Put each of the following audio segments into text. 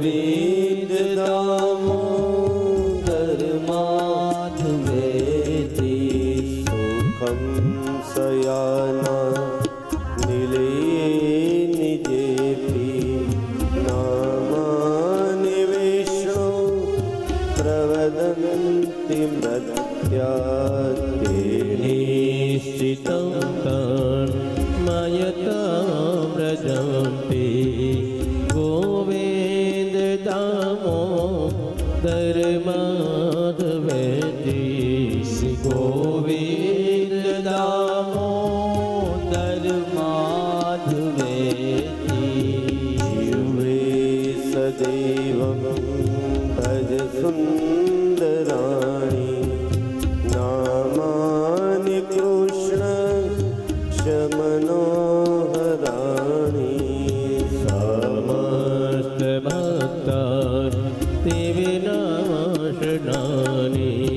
ગોવિંદ દામોદર માધવેતી સુખમ સયાના નિલે નિજેપી નામાનિ વિષ્ણુ પ્રવદન્તિ મૃત્યાતે નિશ્ચિતં તન્મયતાં વ્રજન્તિ ગોવિંદ દામોદર માધવેતી ગોવિંદ દામોદર માધવેતી જીવે સદૈવં ભજ સુંદરાણી નામાનિ કૃષ્ણ શમનોહરાણી સમસ્ત ભક્તા તે વિનાશનાની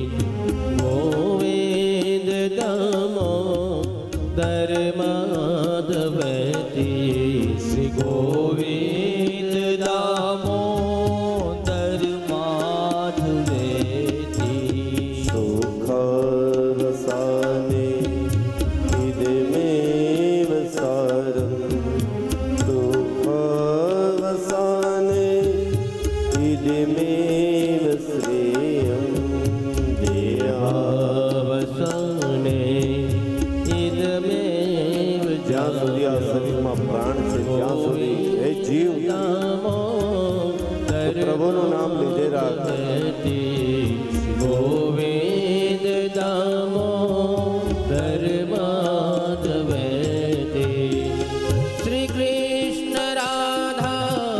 ગોવિંદ દામોદર માધવેતી શ્રી ગોવિંદ દામોદર માધવેતી સુખરસાને ઇદમેવ સારં સુખવસાને ઇદમેવ શ્રેયં દેહાવસાને ઇદમેવ જ્યાં સુધી આ શરીરમાં પ્રાણ છે ત્યાં સુધી હે જીવ પ્રભુનું નામ લીધે રાખ. ગોવિંદ દામોદર માધવેતી શ્રી કૃષ્ણ રાધા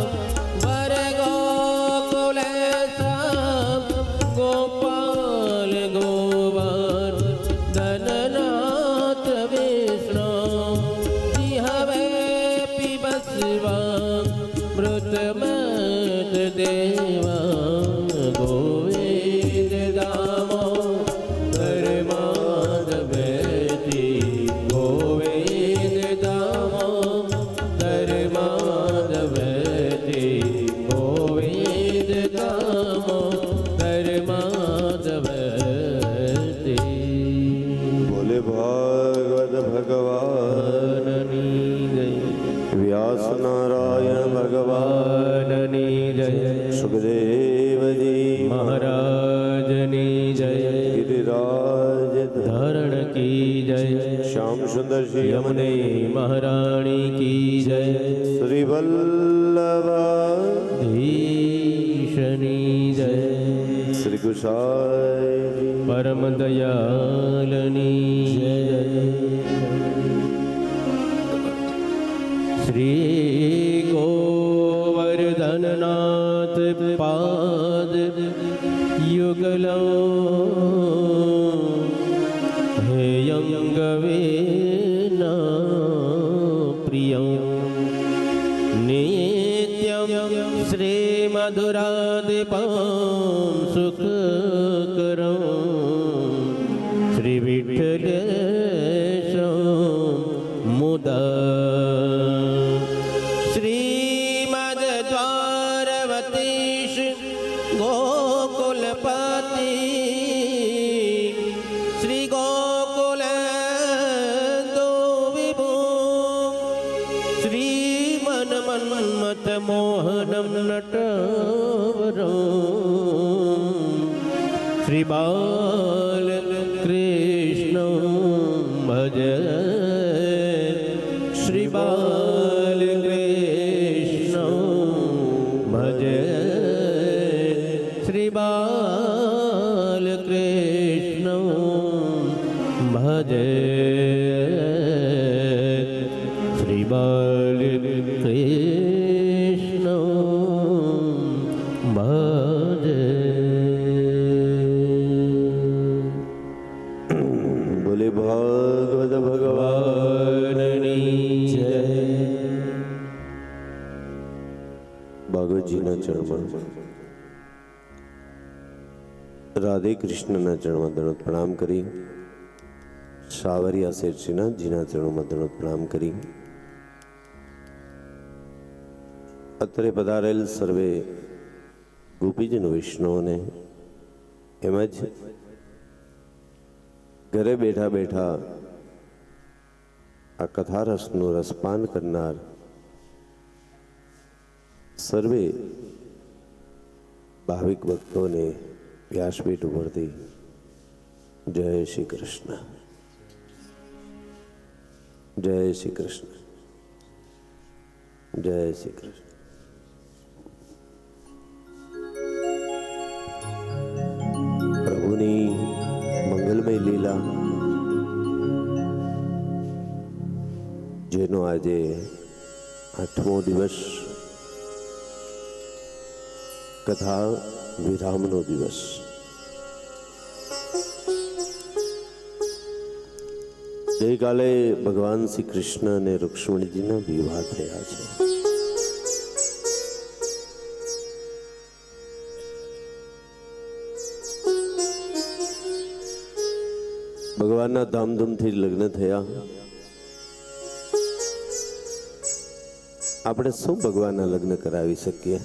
વર ગોકુલ ગોપાલ ગોવર્ધનનાથ વિષ્ણુ હવે પીબસ્વા મૃતમત દેવા ગોવિંદ દામોદર માધવેતી ગોવિંદ દામોદર માધવેતી ગોવિંદ દામોદર માધવેતી. બોલે ભાગવત ભગવાનની જય. વ્યાસ નારાયણ ભગવાનની જય. સુખદેવજી મહારાજની જય. ગિરિરાજ ધરણ કી જય. શ્યામ સુંદર શ્રી યમુને મહારાણી કી જય. શ્રી વલ્લભાધીશની જય. શ્રી ગુસાઈ પરમ દયાલની જય. શ્રી ગોવર્ધનનાથ પાદ યુગલો હેયંગ વેના પ્રિયં નિત્યં શ્રી મધુરાદિપં સુખકરં શ્રી વિઠ્ઠલેશં મુદા ગોકુલપતિ શ્રી ગોકુલ દો વિભો શ્રી મન મન્મથ મોહનમ નટવરમ શ્રી બાલ કૃષ્ણ ભજ શ્રી બાલ કૃષ્ણ ભજ શ્રી બાલ કૃષ્ણ ભજ શ્રી બાલ કૃષ્ણ ભજ. બોલે ભાગવત ભગવાનની જય. ભાગવતજીના ચરણમાં રાધે કૃષ્ણના ચરણમાં દંડવત પ્રણામ કરી, સાવરિયા શેઠજીના જીના ચરણોમાં દંડવત પ્રણામ કરી, અત્રે પધારેલ સર્વે ગોપીજન વૈષ્ણવને એમ જ ઘરે બેઠા બેઠા આ કથા રસનું રસપાન કરનાર સર્વે ભાવિક ભક્તોને વ્યાસપીઠ ઉપરથી જય શ્રી કૃષ્ણ, જય શ્રી કૃષ્ણ, જય શ્રી કૃષ્ણ. પ્રભુની મંગલમય લીલા જેનો આજે 8મો દિવસ, કથા વિરામનો દિવસ. ગઈકાલે ભગવાન શ્રી કૃષ્ણ અને રૂક્ષ્મણીજીના વિવાહ થયા છે. ભગવાનના ધામધૂમથી લગ્ન થયા. આપણે શું ભગવાનના લગ્ન કરાવી શકીએ?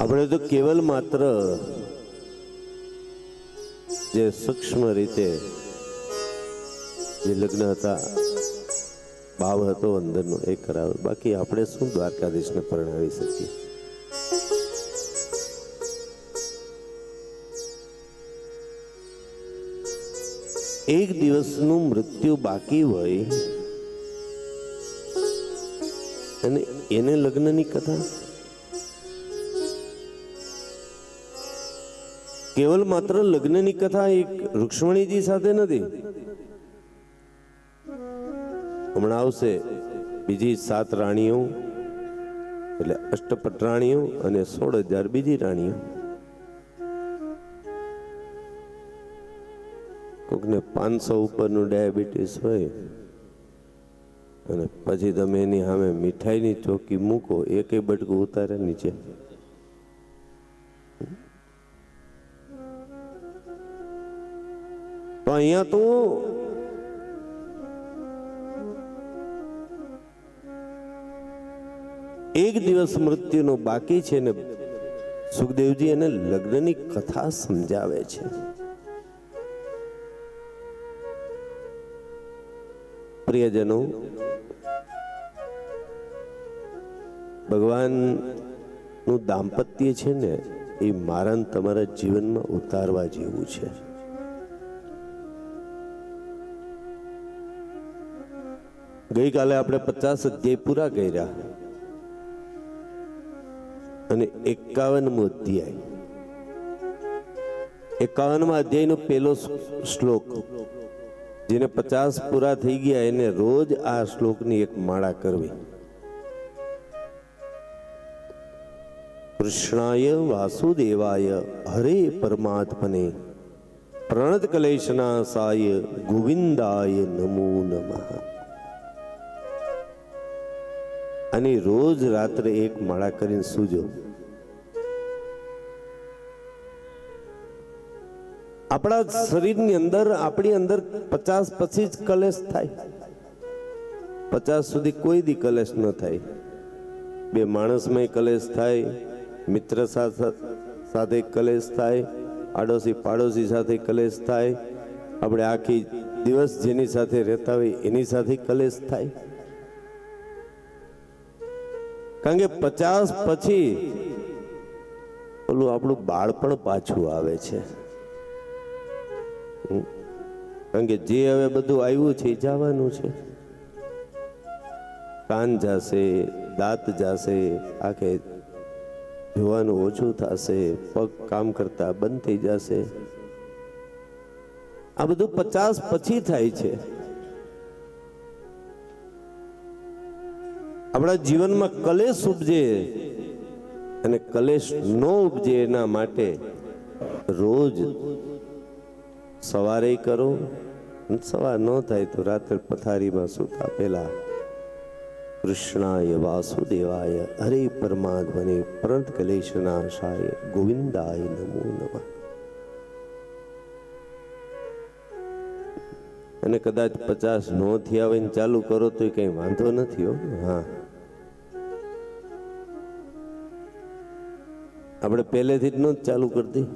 આપણે તો કેવલ માત્ર જે સૂક્ષ્મ રીતે જે લગ્ન હતા, ભાવ હતો અંદરનો, એ કરાવે. બાકી આપણે શું દ્વારકાધીશને પરણાવી શકીએ? એક દિવસનું મૃત્યુ બાકી હોય અને એને લગ્નની કથા કેવલ માત્ર લગ્નની કથા એક રૂક્ષ્મણીજી સાથે નથી. હમણાં આવશે બીજી 7 રાણીઓ, એટલે અષ્ટપટ રાણીઓ અને 16,000 બીજી રાણીઓ. કોકને 500 ઉપરનું ડાયાબિટીસ હોય અને પછી તમે એની સામે મીઠાઈની ચોકી મૂકો, એકેય બટકું ઉતારે નીચે. તો અહીંયા તો એક દિવસ મૃત્યુનો બાકી છે ને સુખદેવજી એને લગ્નની કથા સમજાવે છે. પ્રિયજનો, ભગવાનનું દાંપત્ય છે ને એ મારા તમારા જીવનમાં ઉતારવા જેવું છે. ગઈકાલે આપણે 50 અધ્યાય પૂરા કર્યા અને 51મો અધ્યાય, 51મા અધ્યાયનો પહેલો શ્લોક, જેને 50 પૂરા થઈ ગયા એને રોજ આ શ્લોકની એક માળા કરવી. કૃષ્ણાય વાસુદેવાય હરે પરમાત્મને પ્રણત કલેશનાશાય ગોવિંદાય નમો નમઃ. અને રોજ રાત્રે એક માળા કરીને સૂજો. આપણા શરીરની અંદર, આપણી અંદર 50 પછી જ કલેશ થાય. 50 સુધી કોઈ દી કલેશ ન થાય. બે માણસમાં કલેશ થાય, મિત્ર સાથે કલેશ થાય, આડોશી પાડોશી સાથે કલેશ થાય, આપણે આખી દિવસ જેની સાથે રહેતા હોય એની સાથે કલેશ થાય. કારણ કે 50 પછી ઓલું આપણું બાળપણ પાછું આવે છે. કારણ કે જે હવે બધું આવ્યું છે એ જવાનું છે. કાન જશે, દાંત જશે, આંખે જોવાનું ઓછું થશે, પગ કામ કરતા બંધ થઈ જશે. આ બધું 50 પછી થાય છે. આપણા જીવનમાં કલેશ ઉપજે અને કલેશ ન ઉપજે એના માટે રોજ સવારે કરો, સવાર ન થાય તો રાત્રે પથારીમાં સૂતા પહેલા કૃષ્ણાય વાસુદેવાય હરે પરમાત્મને પ્રણત કલેશનાશાય ગોવિંદાય નમો નમઃ. અને કદાચ 50 નો થયા હોય ને ચાલુ કરો તો કઈ વાંધો નથી હો. હા, આપણે પહેલેથી જ ન ચાલુ કરતી.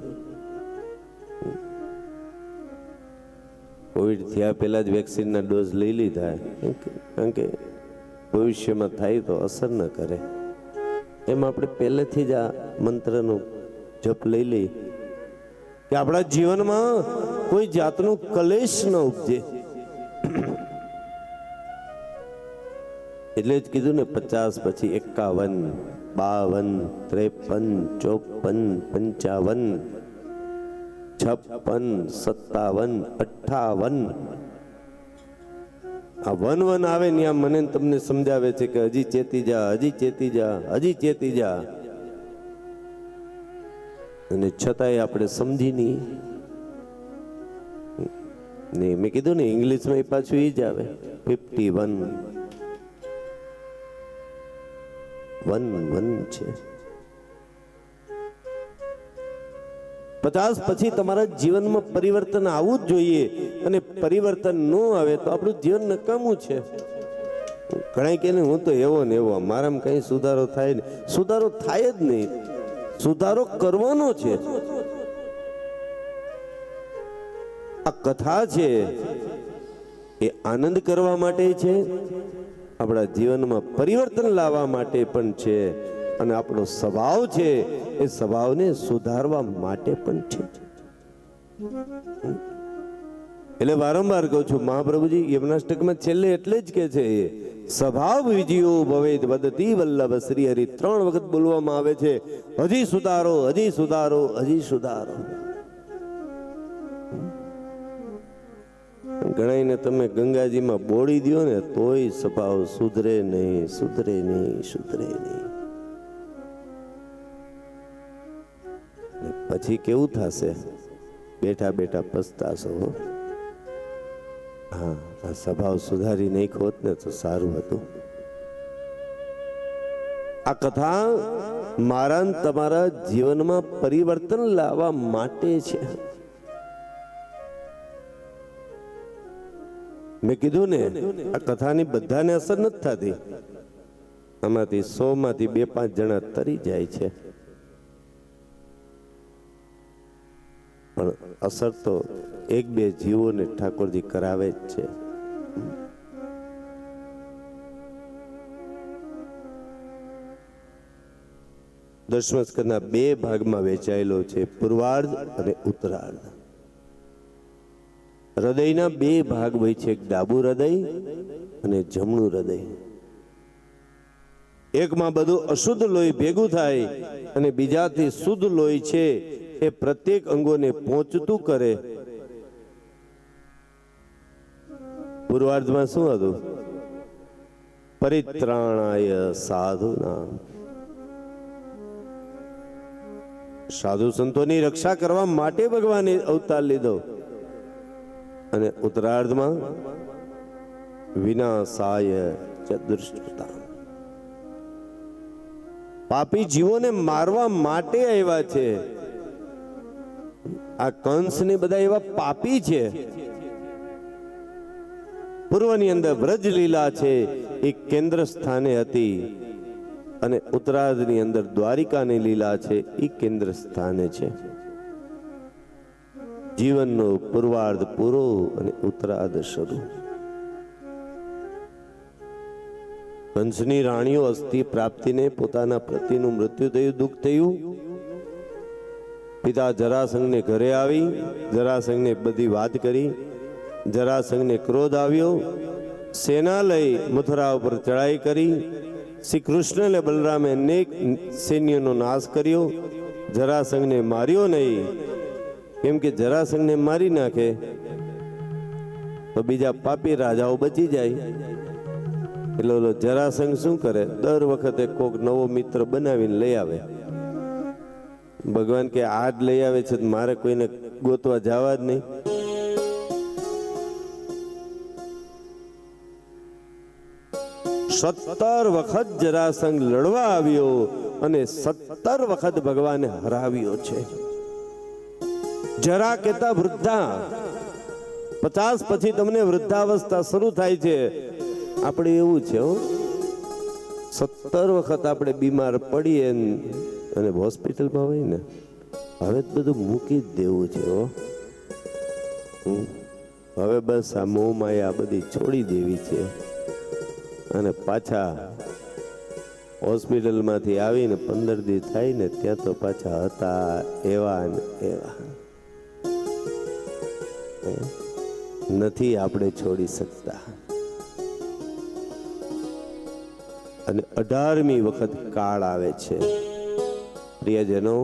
કોવિડ થયા પહેલા જ વેક્સિનના ડોઝ લઈ લીધા, કારણ કે ભવિષ્યમાં થાય તો અસર ન કરે. એમ આપણે પહેલેથી જ આ મંત્રનો જપ લઈ લઈએ કે આપણા જીવનમાં કોઈ જાતનું કલેશ ન ઉપજે. એટલે જ કીધું ને 50 પછી 51, 52, 53, 54, 55, 56, 57, 58 આ વન આવે ને આ મને તમને સમજાવે છે કે હજી ચેતી જા, હજી ચેતી જા, હજી ચેતી જા. અને છતાંય આપણે સમજી નહીં. મેં કીધું ને ઇંગ્લિશમાં એ પાછું એ જ આવે 51 છે. 50 પછી તમારા જીવનમાં પરિવર્તન આવવું જ જોઈએ, અને પરિવર્તન ન આવે તો આપણું જીવન નકામું છે. ઘણા કે હું તો એવો ને એવો, મારામાં કઈ સુધારો થાય ને, સુધારો થાય જ નહીં. સુધારો કરવાનો છે. આ કથા છે એ આનંદ કરવા માટે છે, આપણા જીવનમાં પરિવર્તન લાવવા માટે પણ છે, અને આપણો સ્વભાવ છે એ સ્વભાવને સુધારવા માટે પણ છે. એટલે વારંવાર કહું છું, મહાપ્રભુજી યમનાષ્ટકમાં છેલ્લે એટલે જ કે છે સ્વભાવ વિજયો ભવેદ વદતી વલ્લભ શ્રી હરિ. 3 વખત બોલવામાં આવે છે, હજી સુધારો, હજી સુધારો, હજી સુધારો. ગણાઈને તમે ગંગાજીમાં બોળી દો ને તોય સ્વભાવ સુધરે નહીં, સુધરે નહીં, સુધરે નહીં. પછી કેવું થશે? બેઠા બેઠા પસ્તાશો. હા, આ સ્વભાવ સુધારી નહીં હોત ને તો સારું હતું. આ કથા મારા તમારા જીવનમાં પરિવર્તન લાવવા માટે છે. મેં કીધું ને, આ કથાની બધાને અસર નથી થતી. આમાંથી 100 માંથી 2-5 જણા તરી જાય છે, પણ અસર તો 1-2 જીવોને ઠાકોરજી કરાવે જ છે. દશમસ્કંદના 2 ભાગમાં વહેંચાયેલો છે, પૂર્વાર્ધ અને ઉત્તરાર્ધ. હૃદયના 2 ભાગ હોય છે, એક ડાબુ હૃદય અને જમણું હૃદય. એકમાં બધું અશુદ્ધ લોહી ભેગું થાય અને બીજાથી શુદ્ધ લોહી છે એ પ્રત્યેક અંગોને પહોંચતું કરે. પૂર્વાર્ધમાં શું હતું? પરિત્રાણાય સાધુના. સાધુ સંતોની રક્ષા કરવા માટે ભગવાને અવતાર લીધો. અને ઉત્તરાર્ધમાં વિનાશાય ચ દુષ્ટતા. પાપી જીવોને મારવા માટે આવ્યા છે. આ કંસ ને બધા એવા પાપી છે. પૂર્વની અંદર વ્રજ લીલા છે એ કેન્દ્ર સ્થાને હતી, અને ઉત્તરાર્ધની અંદર દ્વારિકાની લીલા છે એ કેન્દ્ર સ્થાને છે. જીવનનો પૂર્વાર્ધ પૂરો અને ઉત્તરાર્ધ શરૂ. કંસની રાણીઓ અસ્થિ પ્રાપ્તિને પોતાના પતિનું મૃત્યુ થયું, દુઃખ થયું. પિતા જરાસંઘને ઘરે આવી જરાસંઘને બધી વાત કરી. જરાસંઘને ક્રોધ આવ્યો, સેના લઈ મથુરા ઉપર ચડાઈ કરી. શ્રી કૃષ્ણ અને બલરામે અનેક સૈન્યનો નાશ કર્યો. જરાસંઘને માર્યો નહીં, કેમ કે જરાસંઘને મારી નાખે તો બીજા પાપી રાજાઓ બચી જાય. એટલે જરાસંઘ શું કરે? દર વખતે કોક નવો મિત્ર બનાવીને લઈ આવે. ભગવાન કે આજ લઈ આવે છે, મારે કોઈને ગોતવા જવા જ નહીં. 17 વખત જરાસંઘ લડવા આવ્યો અને 17 વખત ભગવાને હરાવ્યો છે. જરા કેતા વૃદ્ધા, 50 પછી તમને વૃદ્ધાવસ્થા શરૂ થાય છે. આપણે એવું છે 17 વખત આપણે બીમાર પડીએ અને હોસ્પિટલમાં હોય ને, હવે તો બધું મૂકી જ દેવું છે હવે બસ આ મોહ માયા બધી છોડી દેવી છે અને પાછા હોસ્પિટલમાંથી આવીને 15 દિવસ થાય ને ત્યાં તો પાછા હતા એવા ને એવા. નથી આપણે છોડી શકતા. અને 18મી વખત કાળ આવે છે. પ્રિયજનો,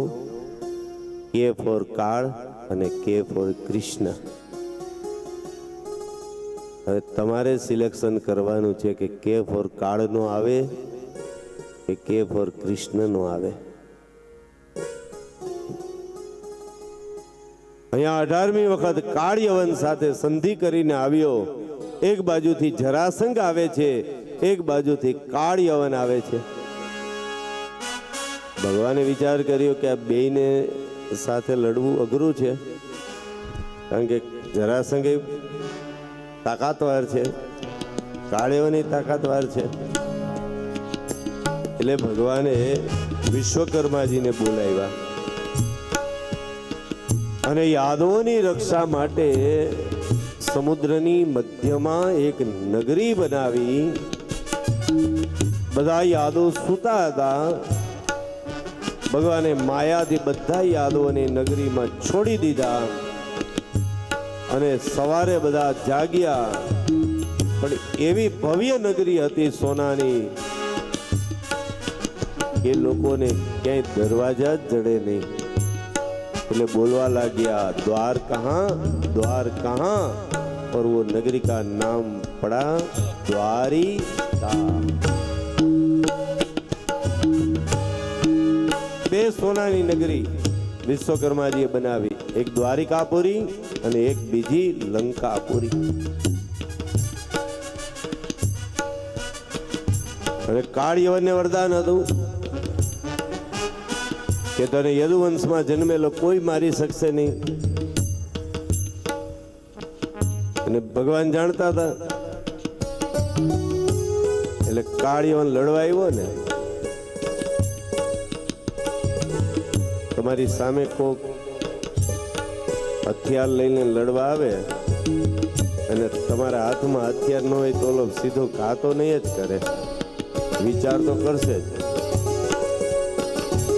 કે ફોર કાળ અને કે ફોર કૃષ્ણ. હવે તમારે સિલેક્શન કરવાનું છે કે કે ફોર કાળ નો આવે કે ફોર કૃષ્ણ નો આવે. અહીંયા 18મી વખત કાળયવન સાથે સંધિ કરીને આવ્યો. એક બાજુથી જરાસંઘ આવે છે, એક બાજુથી કાળયવન આવે છે. ભગવાને વિચાર કર્યો કે આ બેયને સાથે લડવું અઘરું છે, કારણ કે જરાસંઘ તાકાતવાર છે, કાળયવન તાકાતવાર છે. એટલે ભગવાને વિશ્વકર્માજીને બોલાવ્યા અને યાદવોની રક્ષા માટે સમુદ્રની મધ્યમાં એક નગરી બનાવી. બધા યાદવ સૂતા હતા. ભગવાને માયાથી બધા યાદવોને નગરીમાં છોડી દીધા અને સવારે બધા જાગ્યા. પણ એવી ભવ્ય નગરી હતી સોનાની કે લોકોને ક્યાંય દરવાજા જ જડે નહીં. એટલે બોલવા લાગ્યા, द्वार कहाँ और वो नगरी का नाम पड़ा द्वारिका. બે સોનાની નગરી વિશ્વકર્માજીએ બનાવી, એક દ્વારિકાપુરી અને એક બીજી લંકાપુરી. અને કાળયવનને વરદાન હતું કે તને યદુવંશમાં જન્મેલો કોઈ મારી શકશે નહીં. અને ભગવાન જાણતા હતા. એટલે કાળયવન લડવા આવ્યો ને, તમારી સામે કોક હથિયાર લઈને લડવા આવે અને તમારા હાથમાં હથિયાર ન હોય તો સીધો ઘા તો નહીં જ કરે, વિચાર તો કરશે જ.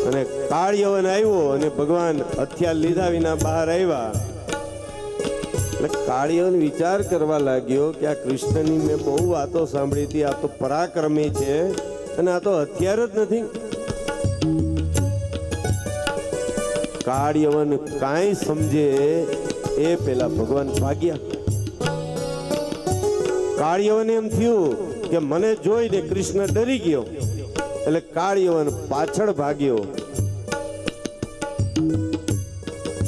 અને કાળયવન આવ્યો અને ભગવાન હથિયાર લીધા વિના બહાર આવ્યા. એટલે કાળયવન વિચાર કરવા લાગ્યો કે આ કૃષ્ણની મેં બહુ વાતો સાંભળી હતી, આ તો પરાક્રમી છે અને આ તો હથિયાર જ નથી. કાળયવન કાંઈ સમજે એ પેલા ભગવાન ભાગ્યા. કાળયવન એમ થયું કે મને જોઈને કૃષ્ણ ડરી ગયો, એટલે કાળયવન પાછળ ભાગ્યો.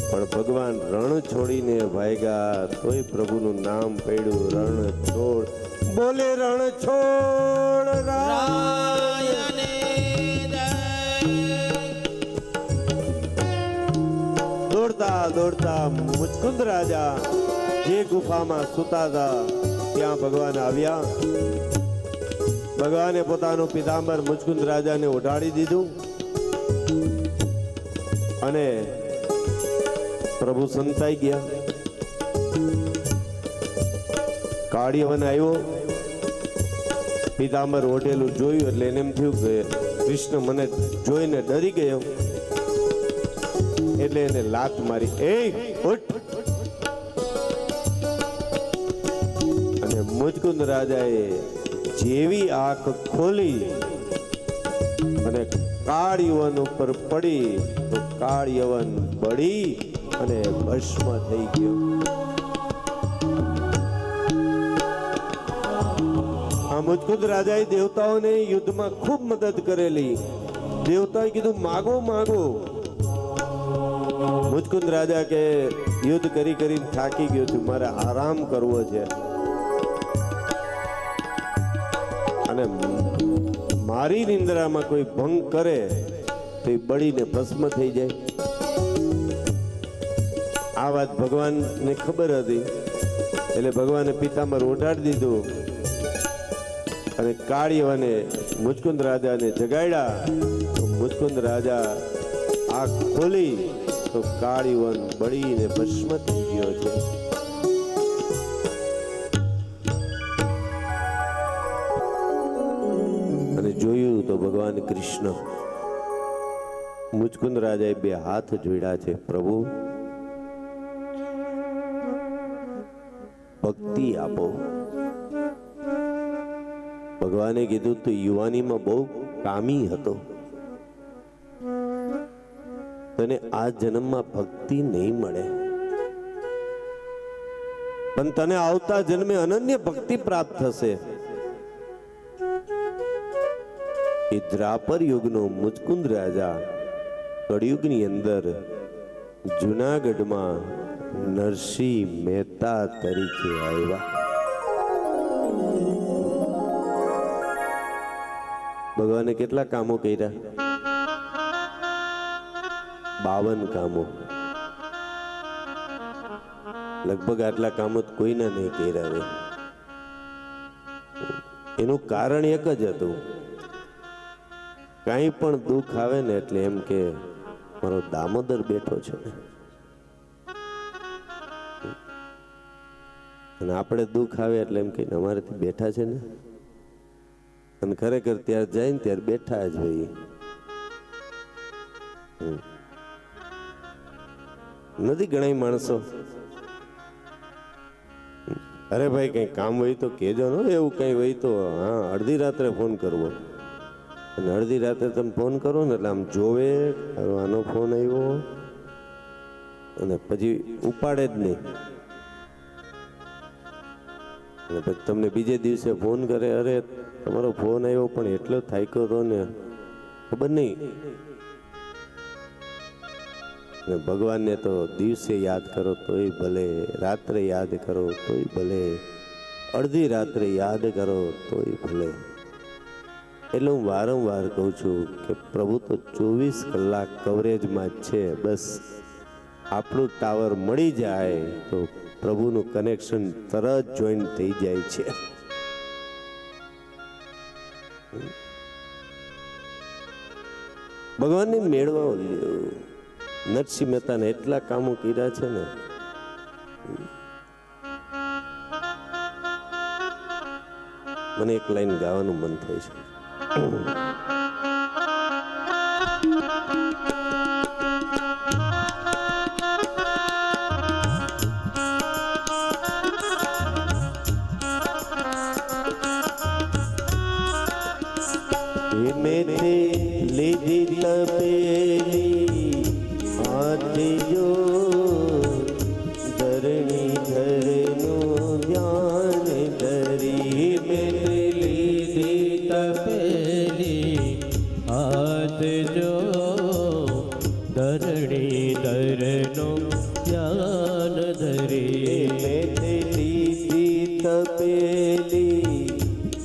પણ ભગવાન રણ છોડીને ભાગ્યા તોય પ્રભુનું નામ પડ્યું રણ છોડ. બોલે રણ છોડ રાયને દોડતા દોડતા મુચકુંદ રાજા જે ગુફામાં સૂતા હતા ત્યાં ભગવાન આવ્યા. ભગવાને પોતાનું પિતાંબર મુચકુંદ રાજાને ઓઢાડી દીધું અને પ્રભુ સંતાઈ ગયા. કાળયવન આવ્યો, પિતાંબર ઓઢેલું જોયું એટલે એને એમ થયું કે કૃષ્ણ મને જોઈને ડરી ગયો, એટલે એને લાત મારી, એ ઉઠ. અને મુચકુંદ રાજાએ જેવી આંખ ખોલી અને કાળયવન ઉપર પડી તો કાળયવન બળી અને ભસ્મ થઈ ગયો. આ મુચકુંદ રાજાએ દેવતાઓને યુદ્ધમાં ખૂબ મદદ કરેલી. દેવતાએ કીધું માગો માગો. મુચકુંદ રાજા કે યુદ્ધ કરી કરીને થાકી ગયો છું, મારે આરામ કરવો છે અને મારી નિંદ્રામાં કોઈ ભંગ કરે તો એ બળીને ભસ્મ થઈ જાય. આ વાત ભગવાનને ખબર હતી એટલે ભગવાને પિતાંબર ઓઢાડી દીધું અને કાળીવાને મુચકુંદ રાજાને જગાડ્યા. તો મુચકુંદ રાજા આંખ ખોલી તો કાળીવન બળીને ભસ્મ થઈ ગયો છે. અને જોયું તો ભગવાન કૃષ્ણ મુચકુંદ રાજાએ બે હાથ જોડ્યા છે. પ્રભુ ભક્તિ આપો. ભગવાને કીધું તો યુવાનીમાં બહુ કામી હતો, તને આ જન્મમાં ભક્તિ નહીં મળે, પણ તને આવતા જન્મે અનન્ય ભક્તિ પ્રાપ્ત થશે. એ દ્રાપર યુગનો મુચકુંદ રાજા કળિયુગની અંદર જુનાગઢમાં નરસિંહ મહેતા તરીકે આવ્યા. ભગવાને કેટલા કામો કર્યા? 52 કામો. લગભગ આટલા કામો કોઈના નહીં કર્યા રે. એનું કારણ એક જ હતું, કાંઈ પણ દુઃખ આવે ને એટલે એમ કે મારો દામોદર બેઠો છે ને. અને આપણે દુઃખ આવે એટલે એમ કહીને અમારેથી બેઠા છે ને. અને ખરેખર ત્યારે જાય ને ત્યારે બેઠા જ હોય. નથી ઘણા માણસો, અરે ભાઈ કઈ કામ હોય તો કેજો ને, એવું કઈ હોય તો હા અડધી રાત્રે ફોન કરવો. અને અડધી રાત્રે તમે ફોન કરો ને એટલે આમ જોવે આનો ફોન આવ્યો અને પછી ઉપાડે જ નહીં. અને પછી તમને બીજે દિવસે ફોન કરે, અરે તમારો ફોન આવ્યો પણ એટલો થાક્યો હતો ને ખબર નહીં. અને ભગવાનને તો દિવસે યાદ કરો તોય ભલે, રાત્રે યાદ કરો તોય ભલે, અડધી રાત્રે યાદ કરો તોય ભલે. એટલે હું વારંવાર કહું છું કે પ્રભુ તો 24 કલાક કવરેજમાં જ છે. બસ આપણું ટાવર મળી જાય તો પ્રભુનું કનેક્શન તરત જોઈન્ટ થઈ જાય છે. ભગવાનને મેળવા નરસિંહ મહેતાને એટલા કામો કર્યા છે ને. મને એક લાઈન ગાવાનું મન થાય છે. લીધી તપેલી હાથ જો ધરણી ધરનું ધ્યાન ધરી. લીધી તપેલી હાથ જો ધરણી ધરનો ધ્યાન ધરી. લીધી તપેલી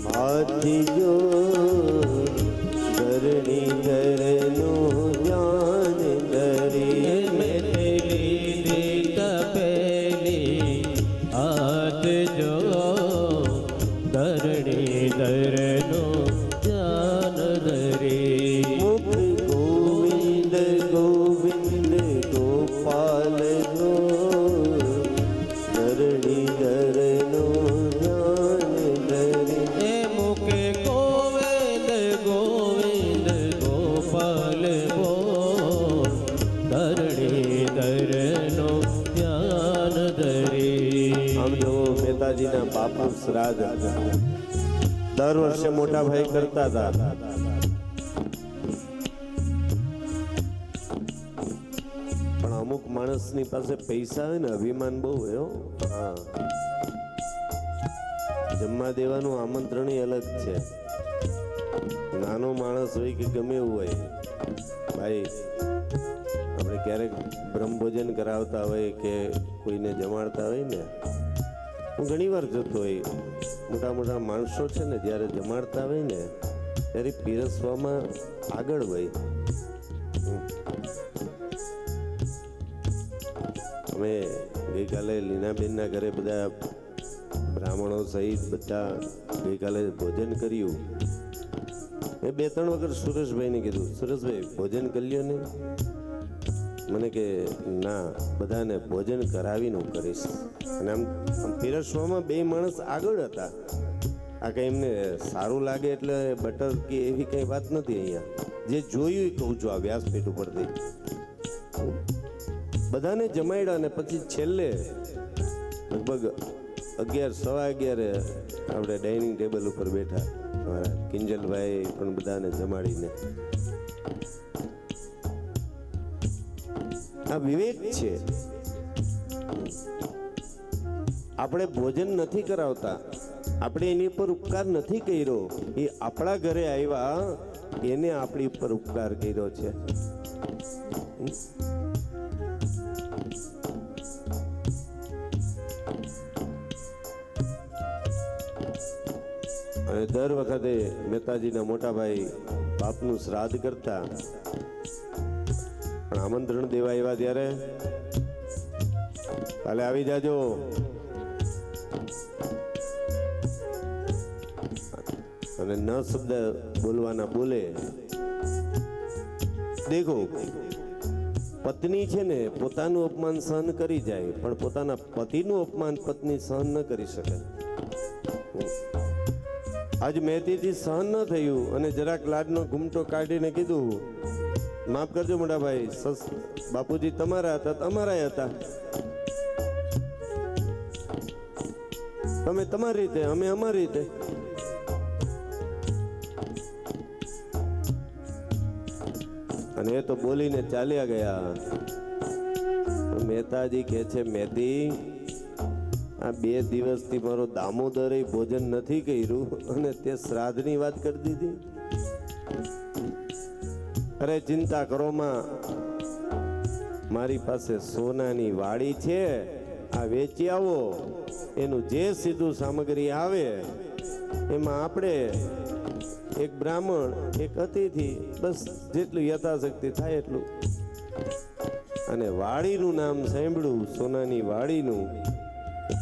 હાથ જો ધરણી ધરનું ધ્યાન ધરી. લીધી તપેલી હાથ જો ધરણી ધરનો ધ્યાન ધરી. મુખ ગોવિંદ ગોવિંદ ગોપાલ ગો ધરણી ધરનું ધ્યાન ધરી. એ મુકે ગોવિંદ ગોવિંદ ગોપાલ બોલ ધરણી ધરનો ધ્યાન ધરી. આમ જો મહેતાજીના બાપુ શ્રાદ્ધ દર વર્ષે મોટા ભાઈ કરતા હતા. પણ અમુક માણસની પાસે પૈસા હોય ને અભિમાન બહુ હોય. હા, જમવા દેવાનું આમંત્રણ અલગ છે. નાનો માણસ હોય કે ગમે એવું હોય, ભાઈ આપણે ક્યારેક બ્રહ્મભોજન કરાવતા હોય કે કોઈને જમાડતા હોય ને, હું ઘણી વાર જોતો હોય મોટા મોટા માણસો છે ને જ્યારે જમાડતા હોય ને ત્યારે પીરસવામાં આગળ હોય. અમે ગઈકાલે લીનાબેનના ઘરે બધા બ્રાહ્મણો સહિત બધા ગઈકાલે ભોજન કર્યું. મેં 2-3 વખત સુરેશભાઈને કીધું, સુરેશભાઈ ભોજન કરી લ્યો ને. મને કે ના, બધાને ભોજન કરાવીને હું કરીશ. અને આમ પીરસવામાં 2 માણસ આગળ હતા. આ કંઈ એમને સારું લાગે એટલે બટર કે એવી કંઈ વાત નથી. અહીંયા જે જોયું એ કહું છું, આ વ્યાસપીઠ ઉપરથી બધાને જમાડ્યા. અને પછી છેલ્લે લગભગ 11-11:15 આપણે ડાઇનિંગ ટેબલ ઉપર બેઠા. અમારા કિંજલભાઈ પણ બધાને જમાડીને. આ વિવેક છે. આપણે ભોજન નથી કરાવતા, આપણે એની પર ઉપકાર નથી કર્યો. એ આપણા ઘરે આવ્યા, એને આપણી ઉપર ઉપકાર કર્યો છે. અને દર વખતે મહેતાજીના મોટા ભાઈ બાપનું શ્રાદ્ધ કરતા, પણ આમંત્રણ દેવા આવ્યા ત્યારે કાલે આવી જાજો. અને ન શબ્દ બોલવાના બોલે. દેખો, પત્ની છે ને પોતાનું અપમાન સહન કરી જાય, પણ પોતાના પતિનું અપમાન પત્ની સહન ન કરી શકે. આજ મહેતીથી સહન ન થયું અને જરાક લાડનો ઘૂમટો કાઢીને કીધું, માફ કરજો મોટા ભાઈ, બાપુજી તમારા હતા, તમારા હતા. તમે તમારી રીતે, અમે અમારી રીતે. અને એ તો બોલીને ચાલ્યા ગયા. મહેતાજી કહે છે, મહેતી, આ 2 દિવસથી મારો દામોદરે ભોજન નથી કર્યું અને તે શ્રાદ્ધની વાત કરી દીધી. અરે ચિંતા કરો માં, મારી પાસે સોનાની વાડી છે, આ વેચી આવો. એનું જે સીધું સામગ્રી આવે એમાં આપણે એક બ્રાહ્મણ, એક અતિથિ, બસ જેટલું યથાશક્તિ થાય એટલું. અને વાડીનું નામ સાંભળ્યું, સોનાની વાડીનું,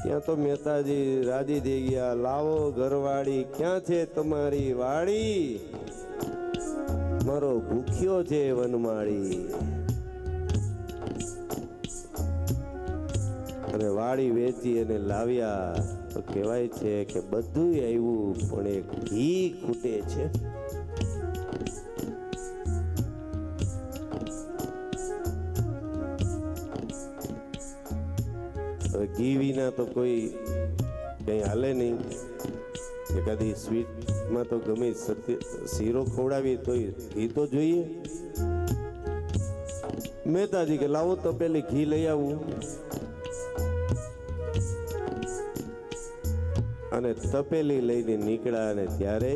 ત્યાં તો મહેતાજી રાજી થઈ ગયા. લાવો ઘરવાળી, ક્યાં છે તમારી વાડી? મારો ભૂખ્યો છે વનમાળી. અને વાડી વેચી અને લાવ્યા. તો કહેવાય છે કે બધું આવ્યું, પણ એક ઘી ખૂટે છે. ઘી વિના તો કોઈ કંઈ હાલે નહીં. એકાદી સ્વીટમાં તો ગમે શીરો ખવડાવીએ તો ઘી તો જોઈએ. મહેતાજી કે લાવો તો પેલી ઘી લઈ આવું. અને તપેલી લઈને નીકળ્યા. અને ત્યારે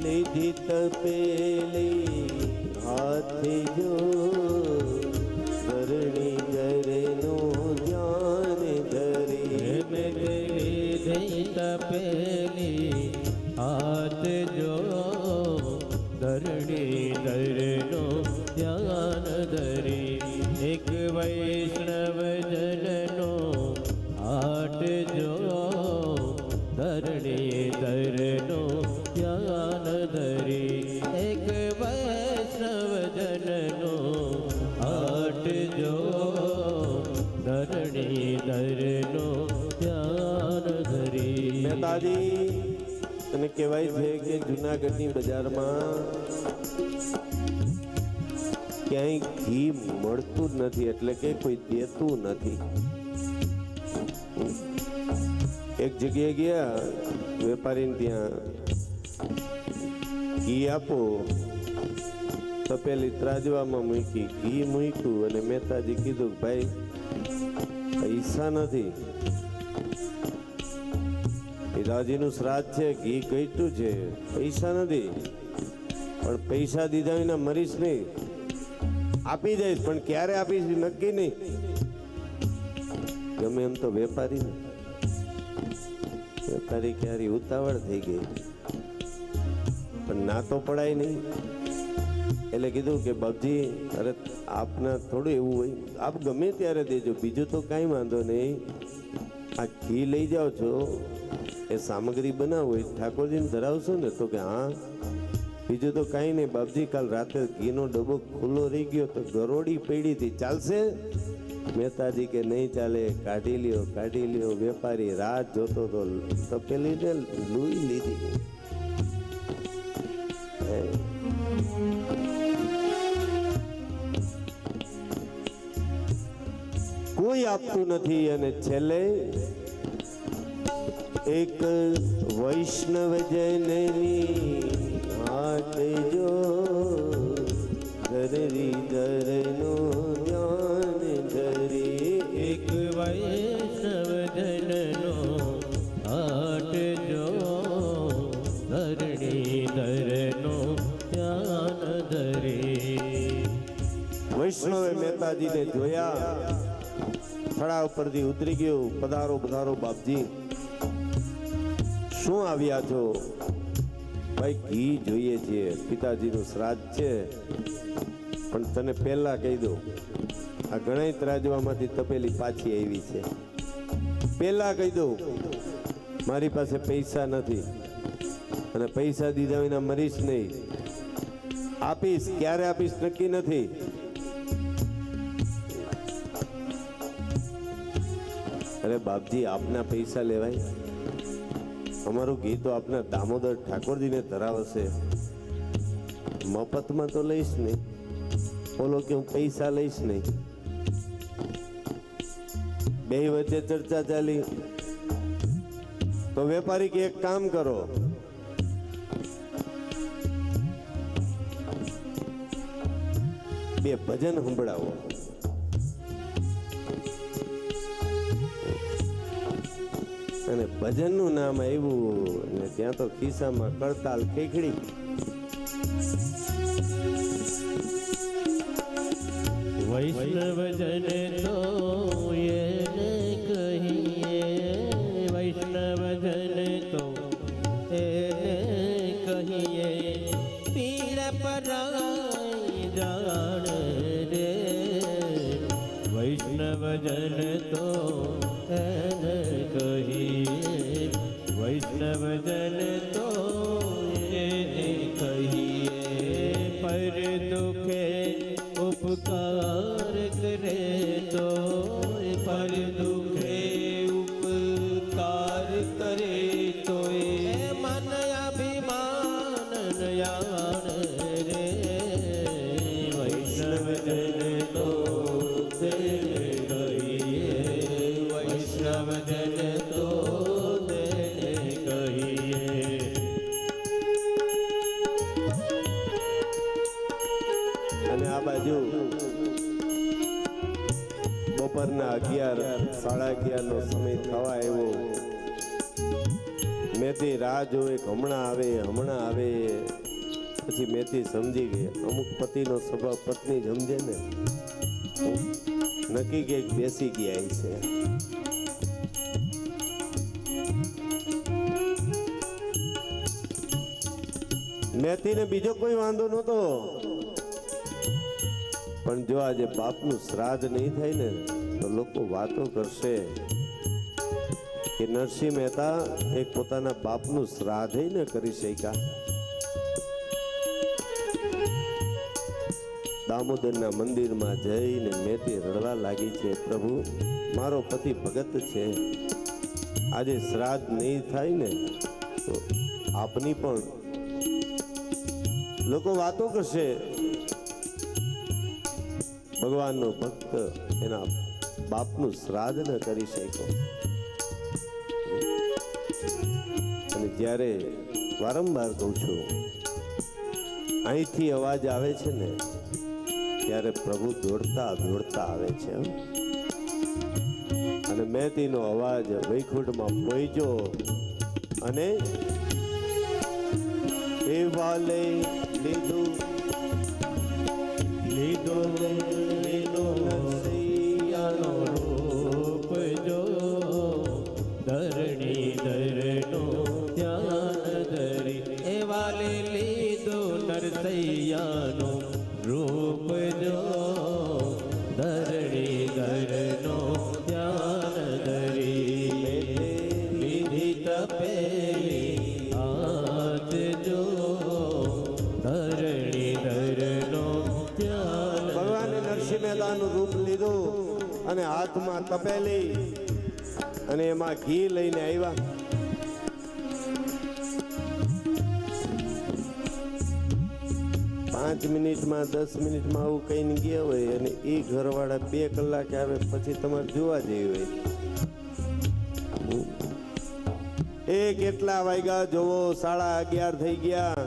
લીધી તપેલી હાથે જો, કરણી ઘરનું ધ્યાન ધરી. લીધી તપેલી હાથ જો, ધરણી ધરનો ધ્યાન ધરી. એક વૈષ્ણવ જનનો હાથ જો, ધરણી ધરનો ધ્યાન ધરી. એક વૈષ્ણવ જનનો હાથ જો, ધરણી ધરનો ધ્યાન ધરી. મહેતાજી, અને કહેવાય છે કે જુનાગઢની બજારમાં ક્યાંય ઘી મળતું જ નથી, એટલે કે કોઈ દેતું નથી. એક જગ્યાએ ગયા વેપારીને, ત્યાં ઘી આપો, તપેલી ત્રાજવામાં મૂકી, ઘી મૂક્યું. અને મહેતાજી કીધું, ભાઈ પૈસા નથી, પિતાજીનું શ્રાદ્ધ છે, ઘી ઘટ્યું છે, પૈસા નથી. પણ પૈસા દીધા વિના મરીશ નહીં. આપી દઈશ, પણ ક્યારે આપીશ નક્કી નહીં. ગમે એમ તો વેપારી ક્યારે ઉતાવળ થઈ ગઈ. પણ ના તો પડાય નહીં. એટલે કીધું કે બાપજી, અરે આપના થોડું એવું હોય, આપ ગમે ત્યારે દેજો, બીજું તો કાંઈ વાંધો નહીં. આ ઘી લઈ જાઓ છો, એ સામગ્રી બનાવો એ ઠાકોરજીને ધરાવશો ને? તો કે હા. બીજું તો કાંઈ નહીં બાપજી, કાલ રાતે ઘીનો ડબ્બો ખુલ્લો રહી ગયો તો ગરોડી પડી હતી, ચાલશે? મહેતાજી કે નહીં ચાલે, કાઢી લ્યો કાઢી લ્યો. વેપારી રાત જોતો તો તપેલી ને લૂઈ લીધી. કોઈ આપતું નથી. અને છેલ્લે એક વૈષ્ણવજનની હાટ જો ધરી ધરનો ધ્યાન ધરી. એક વૈષ્ણવજનનો હાટ જો ધરણી ધરનો ધ્યાન ધરી. વૈષ્ણવે મહેતાજીને જોયા, થડા ઉપરથી ઉતરી ગયો. પધારો પધારો બાપજી, શું આવ્યા છો? ભાઈ ઘી જોઈએ છીએ, પિતાજીનું શ્રાદ્ધ છે. પણ તને પહેલા કહી દઉં, આ ઘણા ત્રાજવામાંથી તપેલી પાછી આવી છે. પહેલા કહી દઉં, મારી પાસે પૈસા નથી, અને પૈસા દીધા વિના મરીશ નહીં. આપીશ, ક્યારે આપીશ નક્કી નથી. અરે બાપજી, આપના પૈસા લેવાય? અમારું ઘી તો આપના દામોદર ઠાકોરજીને ધરાવશે, મફતમાં તો લઈશ નહીં. બોલો કે હું પૈસા લઈશ નહીં. બે વચ્ચે ચર્ચા ચાલી તો વેપારી કે એક કામ કરો, બે ભજન સંભળાવો. અને ભજનનું નામ આવ્યું ને ત્યાં તો ખિસ્સામાં કડતાલ ખેખડી. વૈષ્ણવજન તો એને કહીએ, વૈષ્ણવજન તો એને કહીએ. પીર પરાઈ જાણ રે, વૈષ્ણવજન તો એને કહીએ, વૈષ્ણવજન તો એને કહીએ. પર દુખે ઉપકાર કરે તો, પર દુખે ઉપકાર કરે તો મન અભિમાન યાણ રે. વૈષ્ણવજન તો તેને કહીએ, વૈષ્ણવજન તો તેને કહીએ. અને આ બાજુ બપોરના 11, 11:30 નો સમય થવા આવ્યો. મેથી રાહ જોવે કે હમણાં આવે હમણાં આવે. પછી મેથી સમજી ગઈ, અમુક પતિનો સ્વભાવ પત્ની સમજે ને, નક્કી કે બેસી ગયા છે. મેથીને બીજો કોઈ વાંધો નહોતો, પણ જો આજે બાપનું શ્રાદ્ધ નહીં થાય ને તો લોકો વાતો કરશે કે નરસિંહ મહેતા એક પોતાના બાપનું શ્રાદ્ધ ન કરી શક્યા. દામોદરના મંદિરમાં જઈને મેથી રડવા લાગી છે, પ્રભુ મારો પતિ ભગત છે, આજે શ્રાદ્ધ નહીં થાય ને તો આપની પણ લોકો વાતો કરશે. ભગવાનનો ભક્ત એના બાપનું શ્રાદ્ધ ન કરી શક્યો. અને જ્યારે વારંવાર કહું છું, અહીંથી અવાજ આવે છે ને ત્યારે પ્રભુ દોડતા દોડતા આવે છે. અને મેથીનો અવાજ વૈકુંઠમાં પહોંચ્યો અને એ વાલે લીધું લીધો લીધો નરસૈયાનો રૂપ જો, ધરણી ધરનો ધ્યાન ધરી. એ વાલે નરસિંહનું રૂપ જો ધરણી ધરનો ધ્યાન ધરી વિધિ તપેલી હાથ જો ધરણી ધરનો ધ્યાન ભગવાને નરસિંહ મહેતાનું રૂપ લીધું અને હાથમાં તપેલી અને એમાં ઘી લઈને આવ્યા. 5 મિનિટમાં 10 મિનિટમાં આવું કહીને ગયા હોય અને એ ઘરવાળા 2 કલાકે આવે પછી તમારે જોવા જેવી હોય. એ કેટલા વાગ્યા જોવો, 11:30 થઈ ગયા.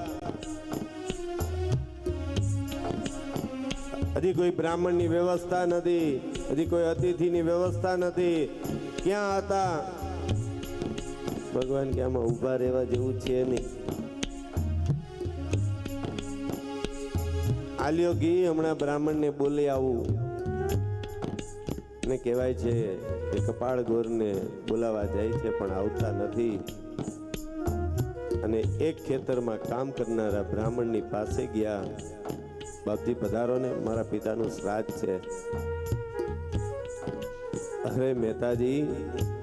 હજી કોઈ બ્રાહ્મણની વ્યવસ્થા નથી, હજી કોઈ અતિથિની વ્યવસ્થા નથી. ક્યાં હતા? ભગવાન કે આમાં ઊભા રહેવા જેવું છે નહીં. આલ્યો ઘી, હમણાં બ્રાહ્મણને બોલી આવું. ને કહેવાય છે કે કપાળ ગોરને બોલાવા જાય છે પણ આવતા નથી. અને એક ખેતરમાં કામ કરનારા બ્રાહ્મણની પાસે ગયા. બાપજી પધારો ને, મારા પિતાનું શ્રાદ્ધ છે. અરે મહેતાજી,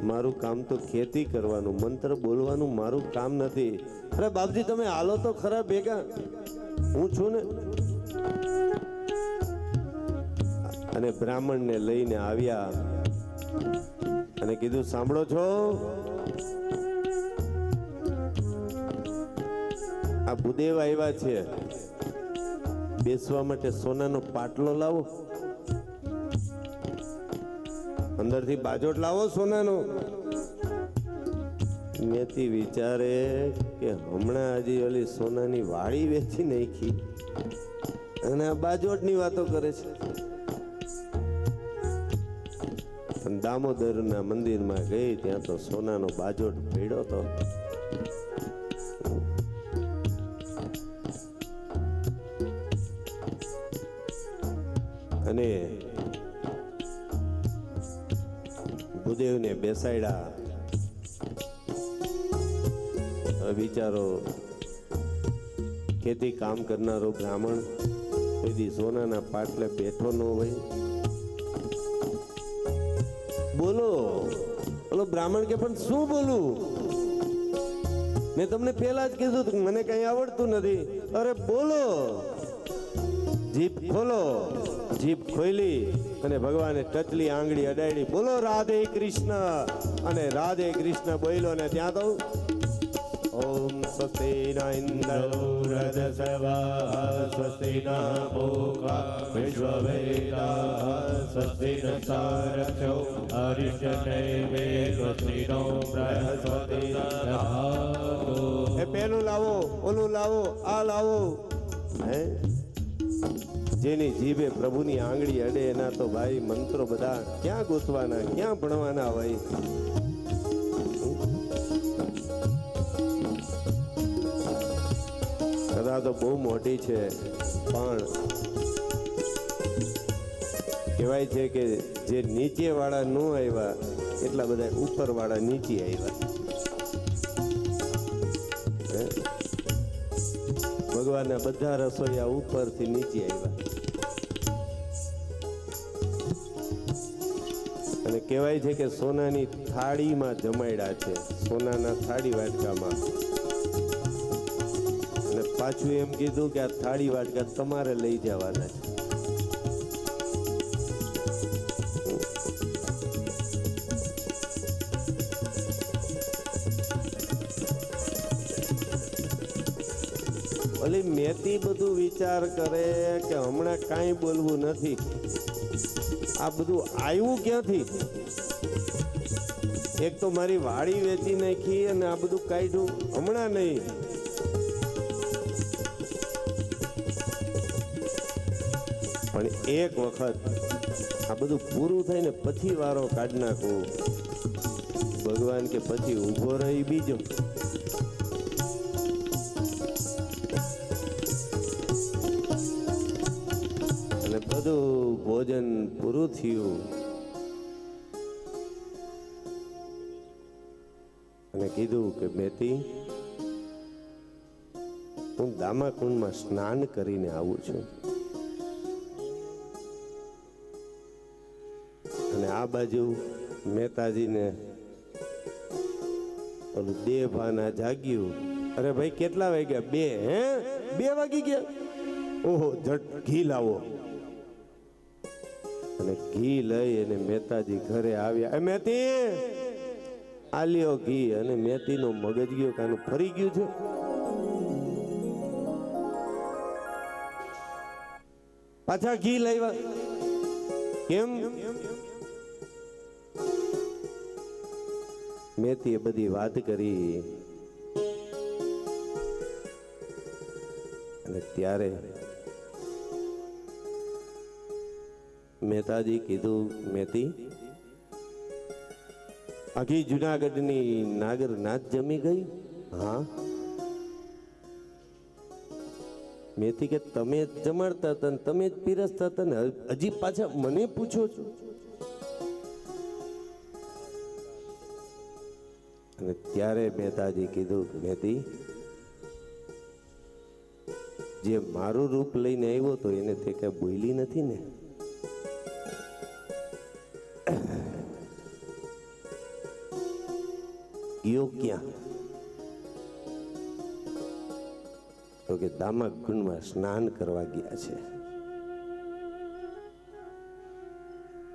મારું કામ તો ખેતી કરવાનું, મંત્ર બોલવાનું મારું કામ નથી. અરે બાપજી તમે હાલો તો ખરા ભેગા, હું છું ને. અને બ્રાહ્મણને લઈને આવ્યા અને કીધું, સાંભળો છો, આ ભૂદેવ આવ્યા છે, બેસવા માટે સોનાનો પાટલો લાવો, અંદરથી બાજોટ લાવો સોનાનો. મેથી વિચારે કે હમણાં હજી ઓલી સોનાની વાડી વેચી નાખી અને આ બાજોટની વાતો કરે છે. પણ દામોદરના મંદિરમાં ગઈ ત્યાં તો સોનાનો બાજોટ પડ્યો હતો. અને ભૂદેવને બેસાડ્યા. વિચારો, ખેતી કામ કરનારો બ્રાહ્મણ કોઈ દી સોનાના પાટલે બેઠો ન હોય. બોલો. ઓલો બ્રાહ્મણ કે પણ શું બોલું? મેં તમને પહેલા જ કીધું કે મને કઈ આવડતું નથી. અરે બોલો. જીભ ખોલો. જીભ ખોલી અને ભગવાને ટચલી આંગળી અડાડી, બોલો રાધે કૃષ્ણ. અને રાધે કૃષ્ણ બોલ્યો ને ત્યાં તો ઓમ સ્વસ્તિ ન ઇન્દ્રો રજસવા સ્વસ્તિ ન પૂષા વિશ્વવેદા સ્વસ્તિ ન સારથ્યો અરિષ્ટનેમિ સ્વસ્તિ નો બૃહસ્પતિ દધાતુ. એ પેલું લાવો, ઓલું લાવો, આ લાવો. હે, જેની જીભે પ્રભુની આંગળી અડે એના તો ભાઈ મંત્રો બધા ક્યાં ગોતવાના, ક્યાં ભણવાના હોય. કથા તો બહુ મોટી છે, પણ કહેવાય છે કે જે નીચે વાળા ન આવ્યા એટલા બધા ઉપર વાળા નીચે આવ્યા. ભગવાનના બધા રસોઈયા ઉપરથી નીચે આવ્યા. અને કહેવાય છે કે સોનાની થાળીમાં જમાડ્યા છે, સોનાના થાળી વાટકામાં. અને પાછું એમ કીધું કે આ થાળી વાટકા તમારે લઈ જવાના છે. ઓલી મેથી બધું વિચાર કરે કે હમણાં કાંઈ બોલવું નથી. આ બધું આવ્યું ક્યાંથી? એક તો મારી વાડી વેચી નાખી અને આ બધું કાઢ્યું હમણાં નહીં. પણ એક વખત આ બધું પૂરું થાય ને પછી વારો કાઢી નાખું. ભગવાન કે પછી ઊભો રહી બીજો. અને બધું ભોજન પૂરું થયું અને કીધું કે મેથી હું દામાકુંડમાં સ્નાન કરીને આવું છું અને આ બાજુ મહેતાજીને ઓલું દેભાના જાગ્યું. અરે ભાઈ કેટલા વાગ્યા? 2. હે 2 વાગી ગયા? ઓહો, ઝટ ઘી લાવો. અને ઘી લઈ અને મહેતાજી ઘરે આવ્યા. મહેતી આ લ્યો ઘી. અને મહેતીનો મગજ ગયો કાનું ફરી ગયું છે. પાછા ઘી લાવ્યા. કેમ? મહેતીએ બધી વાત કરી અને ત્યારે મહેતાજી કીધું, મહેતી આખી જુનાગઢની નાગર નાચ જમી ગઈ? હા. મહેતી કે તમે જ જમાડતા હતા ને તમે જ પીરસતા હતા ને હજી પાછા મને પૂછો છો? અને ત્યારે મહેતાજી કીધું, મહેતી જે મારું રૂપ લઈને આવ્યો તો એને તે કઈ બોલી નથી ને? ગયો ક્યાં? તો કે દામાકુંડમાં સ્નાન કરવા ગયા છે.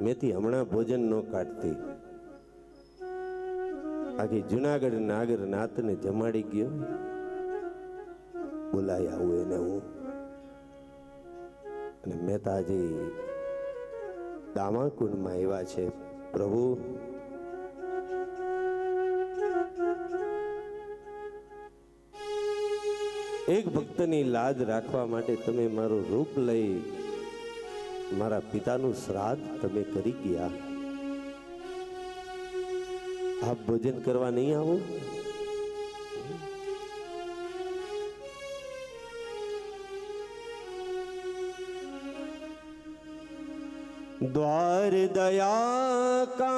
મહેતી હમણાં ભોજન ન કાઢતી, આખી જુનાગઢ નાગર નાતને જમાડી ગયો. બોલાઈ આવું એને હું. અને મહેતાજી દામાકુંડમાં આવ્યા છે. પ્રભુ એક ભક્તની લાજ રાખવા માટે તમે મારું રૂપ લઈ મારા પિતાનું શ્રાદ્ધ તમે કરી ગયા. આપ ભોજન કરવા નહીં આવો? द्वार दया का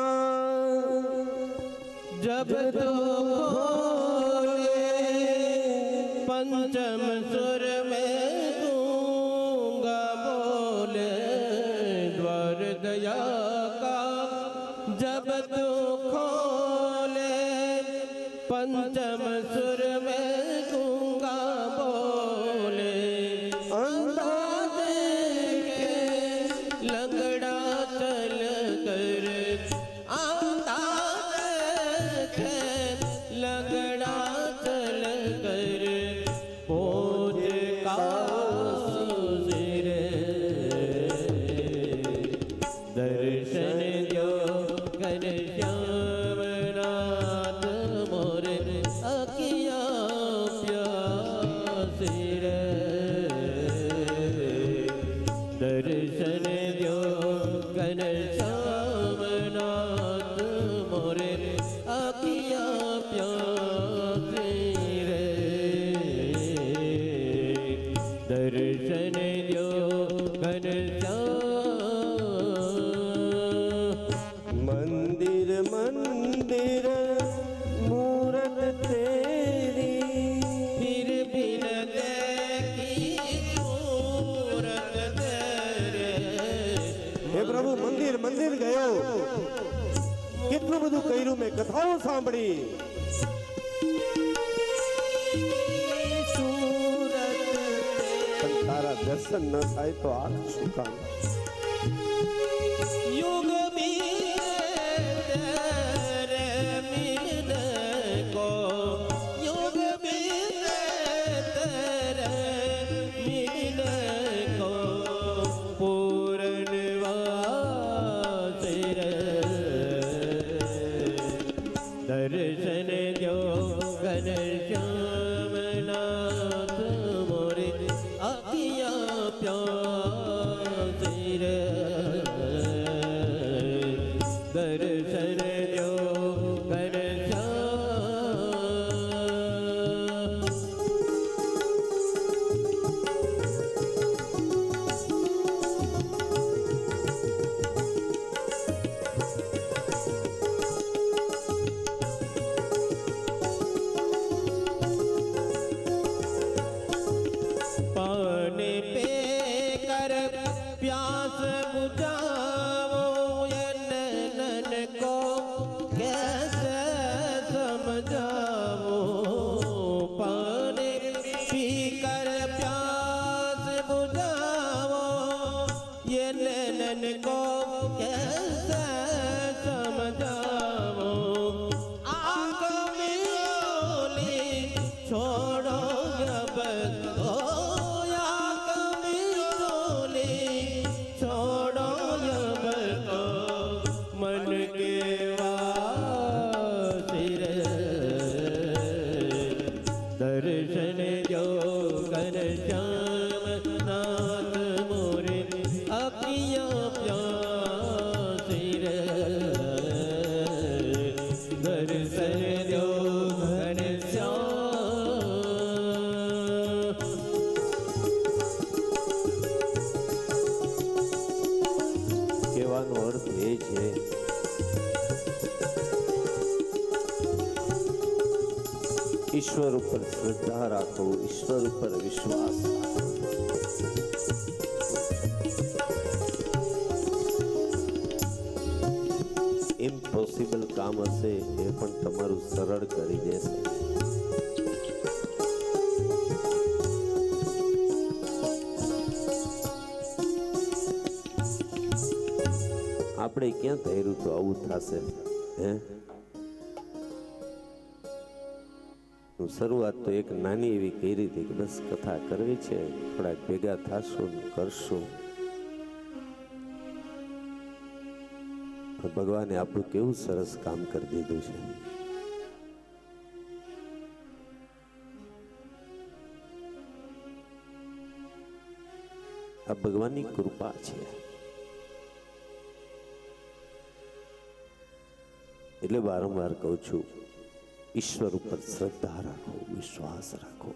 जब तो खोले पंचम सुर में गूंगा बोले द्वार दया का जब तो खोले पंचम सुर में गूंगा बोले अंधा देखे लंगड़ा चल कर अंधा देखे लंगड़ा चल कर पोज का सिर दर्शन दो कर श्यामनाथ मोरे अकिया प्यासी रे दर्शन दो कर श्यामनाथ मोरे अकिया प्यासी रे दर्शन दो कर मंदिर मंदिर मूरत तेरी फिर बिन देखी सूरत तेरे હે પ્રભુ મંદિર મંદિર ગયો કેટલું બધું કર્યું મેં કથાઓ સાંભળી सूरत પણ તારા દર્શન ન થાય તો આ શું કામ युग बीते तेरे मिलने को युग बीते तेरे मिलने को पूर्ण वासी रे दर्शन दो घन श्यामनाथ मोरे अखियाँ प्यासी रे दर्शन दो घन कर प्यास बुझाओ नन को कैसे समझाओ पानी पी कर प्यास बुझाओ ये नन को कैसे समझाओ आँख में ओली छोड़ो अब तो आँख में ओली छोड़ो अब तो मन के वासिर दर्शन जो कर श्याम नाथ मोरे अखियाँ प्यासिर दर्शन जो कर श्याम કહેવાનો અર્થ એ છે ઈશ્વર ઉપર શ્રદ્ધા રાખો, ઈશ્વર ઉપર વિશ્વાસ રાખો. ઇમ્પોસિબલ કામ હશે એ પણ તમારું સરળ કરી દેશે. આપણે ક્યાં ધાર્યું તો આવું થશે? હે, હું શરૂઆત તો એક નાની એવી કરી હતી કે બસ કથા કરવી છે, થોડાક ભેગા થાશું ને કરશું. ભગવાને આપણું કેવું સરસ કામ કરી દીધું છે. આ ભગવાનની કૃપા છે. એટલે વારંવાર કહું છું, ઈશ્વર ઉપર શ્રદ્ધા રાખો, વિશ્વાસ રાખો.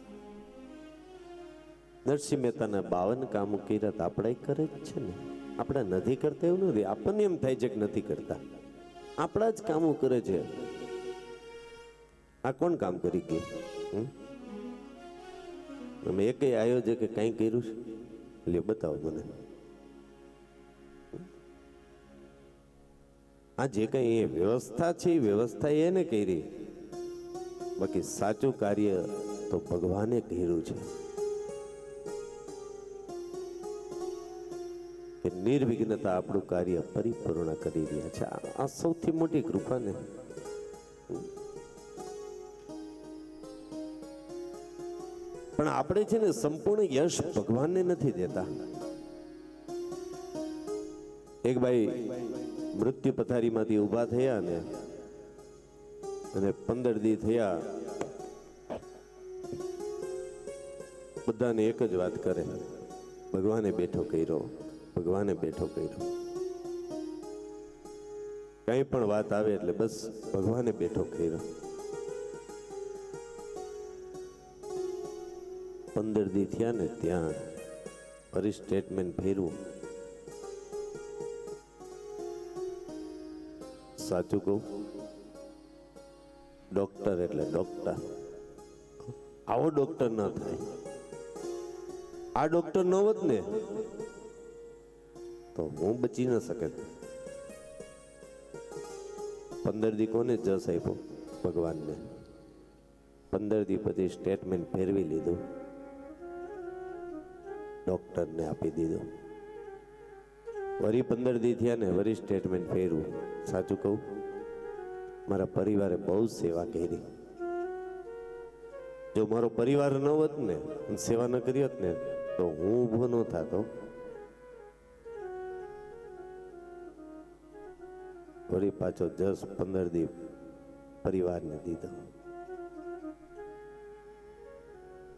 નરસિંહ મહેતાના 52 કામો કર્યા તો આપણે કરે જ છે ને. આપણે નથી કરતા એવું નથી, આપણને એમ થાય છે કે નથી કરતા, આપણા જ કામો કરે છે. આ કોણ કામ કરી ગયું? તમે એકે આયોજકે કંઈ કર્યું છે? લે બતાવો મને. આ જે કઈ વ્યવસ્થા છે એ વ્યવસ્થા એને કરી, બાકી સાચું કાર્ય તો ભગવાને કર્યું છે કે નિર્વિઘ્નતા આપણું કાર્ય પરિપૂર્ણ કરી રહ્યા છે. આ સૌથી મોટી કૃપા ને. પણ આપણે છે ને સંપૂર્ણ યશ ભગવાનને નથી દેતા. એક ભાઈ મૃત્યુ પથારીમાંથી ઊભા થયા ને અને 15 દી થયા, બધાને એક જ વાત કરે, ભગવાને બેઠો કર્યો, ભગવાને બેઠો કર્યો. કઈ પણ વાત આવે એટલે બસ ભગવાને બેઠો કર્યો. 15 દી થયા ને ત્યાં ફરી સ્ટેટમેન્ટ ફેરવું. સાચું કહું, ડોક્ટર એટલે ડોક્ટર. આવો ડોક્ટર ન થાય. આ ડોક્ટર ન હોત ને તો હું બચી ન શકે. 15 દી કોને જસ આપ્યો? ભગવાનને. 15 દી પછી સ્ટેટમેન્ટ ફેરવી લીધું, ડોક્ટરને આપી દીધું. વળી 15 દી થયા ને વળી સ્ટેટમેન્ટ ફેરવું. સાચું કહું, મારા પરિવારે બહુ સેવા કરી. જો મારો પરિવાર ન હોત ને, સેવા ન કરી હોત ને, તો હું ઊભો ન થતો. વળી પાછો જસ 15 દી પરિવારને દીધો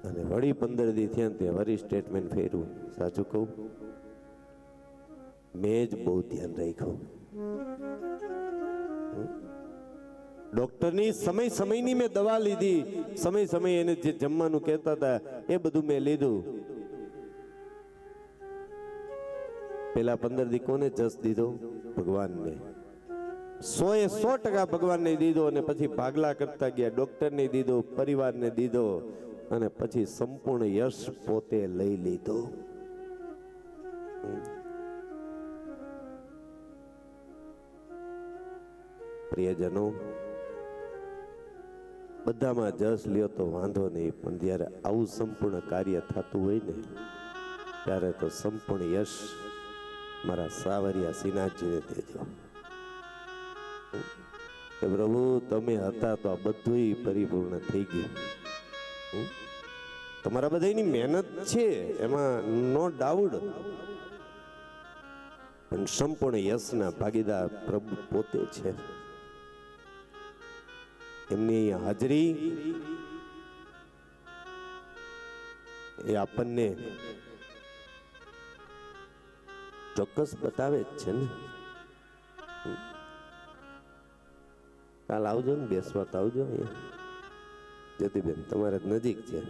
અને વળી 15 દી થયા તે વળી સ્ટેટમેન્ટ ફેરવું. સાચું કહું, મેં જ બહુ ધ્યાન રાખ્યું. ડોક્ટરની સમય સમયની મેં દવા લીધી, સમય સમય એને જે જમવાનું કહેતા હતા એ બધું મેં લીધું. પેલા 15 દી કોને જસ દીધો? ભગવાનને. 100% ભગવાનને દીધો અને પછી ભાગલા કરતા ગયા. ડોક્ટરને દીધો, પરિવારને દીધો અને પછી સંપૂર્ણ યશ પોતે લઈ લીધો. પ્રિયજનો, બધામાં જશ લ્યો તો વાંધો નહીં, પણ જ્યારે આવું સંપૂર્ણ કાર્ય થતું હોય ને ત્યારે તો સંપૂર્ણ યશ મારા સાવરિયા શ્રીનાથજીને દેજો. કે પ્રભુ તમે હતા તો આ બધું પરિપૂર્ણ થઈ ગયું. તમારા બધાની મહેનત છે એમાં નો ડાઉટ, પણ સંપૂર્ણ યશના ભાગીદાર પ્રભુ પોતે છે. એમની હાજરી એ આપણને ચોક્કસ બતાવે જ છે ને. કાલ આવજો ને, બેસવા તો આવજો અહીંયા. જ્યોતિબેન તમારે નજીક છે.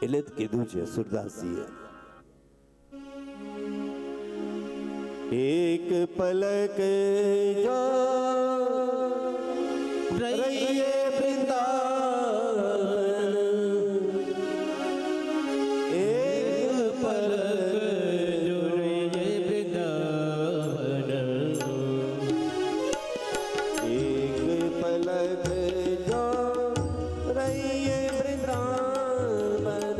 એટલે જ કીધું છે સુરદાસજીએ, એક પલક જો રહીએ વૃંદાવન, એક પલક જો રહીએ વૃંદાવન, એક પલક જો રહીએ વૃંદાવન,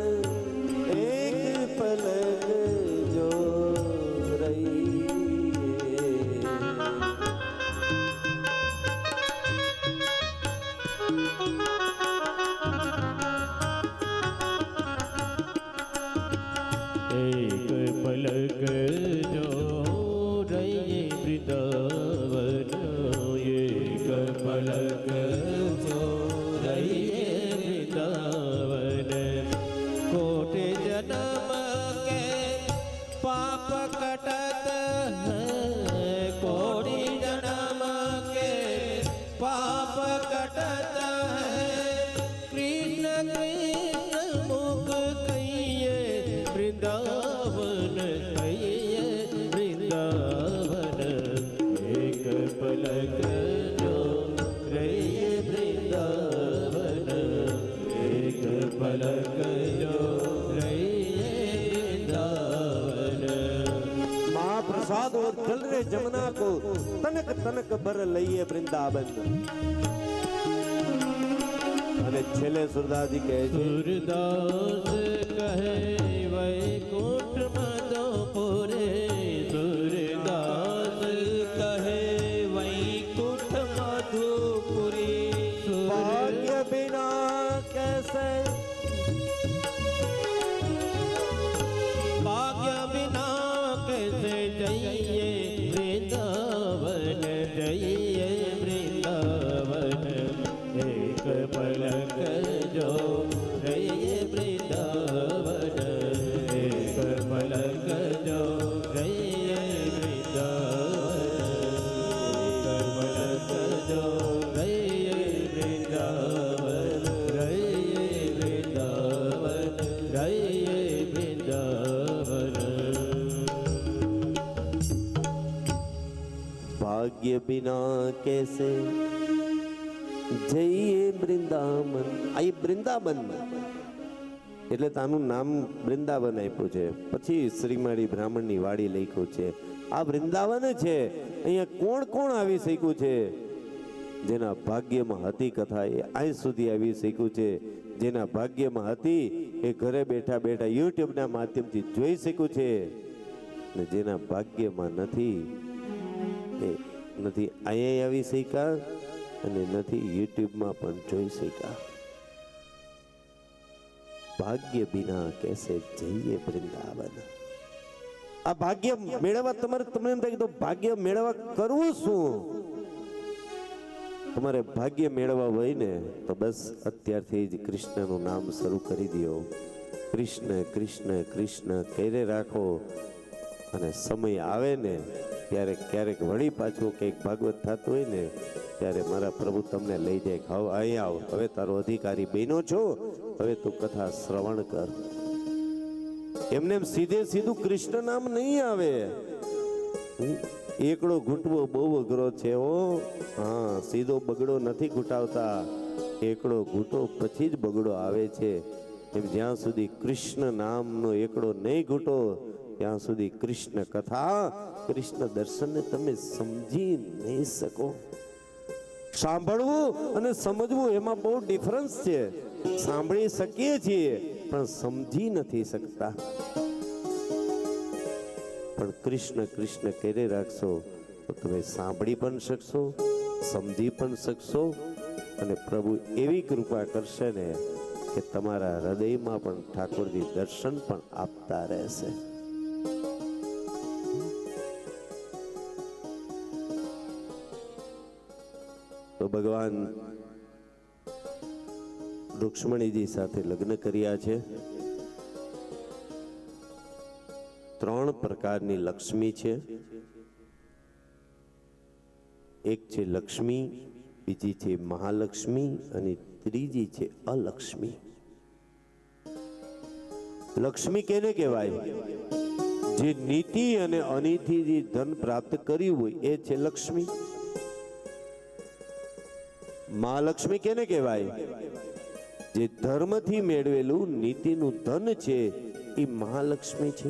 એક પલક જો રહીએ. એક પલક જો રહીએ વૃંદાવન, એક પલક જો રહીએ વૃંદાવન, કોટि जन्म के पाप कटत है, कोटि जन्म के पाप कटत है, कृष्ण कृष्ण मुख कहिए वृंदावन, कहिए वृंदावन, एक पलक जो रहिए वृंदावन, एक पलक जो रहिए वृंदावन. महाप्रसाद और चल रे जमुना को तनक तनक भर लइए वृंदावन. અને છેલ્લે સુરદાસજી કહે છે, सूरदास कहे वैकुंठ मधुपुरे, सूरदास कहे वैकुंठ मधुपुरी, भाग्य बिना कैसे भाग्य बिना कैसे जाइए वृंदावन, जाइए वृंदावन, एक पलक जो रहिए वृंदावन, एक पलक जो रहिए वृंदावन, एक पलक जो रहिए वृंदावन, रहिए वृंदावन, रहिए वृंदावन. भाग्य बिना कैसे જઈએ વૃંદાવન. આ એ વૃંદાવન એટલે તાનું નામ વૃંદાવન આપ્યું છે. પછી શ્રીમાળી બ્રાહ્મણની વાડી લખ્યું છે. આ વૃંદાવન છે. અહીંયા કોણ કોણ આવી શક્યું છે? જેના ભાગ્યમાં હતી કથા એ આજ સુધી આવી શક્યું છે. જેના ભાગ્યમાં હતી એ ઘરે બેઠા બેઠા યુટ્યુબના માધ્યમથી જોઈ શક્યું છે. ને જેના ભાગ્યમાં નથી એ નથી અહીંયા આવી શક્યા અને નથી યુટ્યુબમાં પણ જોઈ શક્યા. ભાગ્ય બિના કેસે જઈએ વૃંદાવન. આ ભાગ્ય મેળવવા તમારે તમને એમ થાય કે તો ભાગ્ય મેળવવા કરવું શું? તમારે ભાગ્ય મેળવવા હોય ને તો બસ અત્યારથી જ કૃષ્ણનું નામ શરૂ કરી દો. કૃષ્ણ કૃષ્ણ કૃષ્ણ કરે રાખો અને સમય આવે ને ત્યારે ક્યારેક વળી પાછું કંઈક ભાગવત થતું હોય ને ત્યારે મારા પ્રભુ તમને લઈ જાય કે હવે અહીંયા આવ, હવે તારો અધિકારી બન્યો છો, હવે તું કથા શ્રવણ કર. એમને એમ સીધે સીધું કૃષ્ણ નામ નહીં આવે. એકડો ઘૂંટવો બહુ અઘરો છે. ઓ હા, સીધો બગડો નથી ઘૂંટાવતા, એકડો ઘૂંટો પછી જ બગડો આવે છે. એમ જ્યાં સુધી કૃષ્ણ નામનો એકડો નહીં ઘૂંટો ત્યાં સુધી કૃષ્ણ કથા, કૃષ્ણ દર્શનને તમે સમજી નહીં શકો. સાંભળવું અને સમજવું એમાં બહુ ડિફરન્સ છે. સાંભળી શકીએ છીએ પણ સમજી નથી શકતા. પણ કૃષ્ણ કૃષ્ણ કરે રાખશો તો તમે સાંભળી પણ શકશો, સમજી પણ શકશો, અને પ્રભુ એવી કૃપા કરશે ને કે તમારા હૃદયમાં પણ ઠાકોરજી દર્શન પણ આપતા રહેશે. તો ભગવાન રૂક્ષ્મણીજી સાથે લગ્ન કર્યા છે. 3 પ્રકારની લક્ષ્મી છે. એક છે લક્ષ્મી, બીજી છે મહાલક્ષ્મી અને ત્રીજી છે અલક્ષ્મી. લક્ષ્મી કેને કહેવાય? જે નીતિ અને અનીતિ જે ધન પ્રાપ્ત કર્યું હોય એ છે લક્ષ્મી. મહાલક્ષ્મી કેને કહેવાય? જે ધર્મથી મેળવેલું નીતિનું ધન છે એ મહાલક્ષ્મી છે.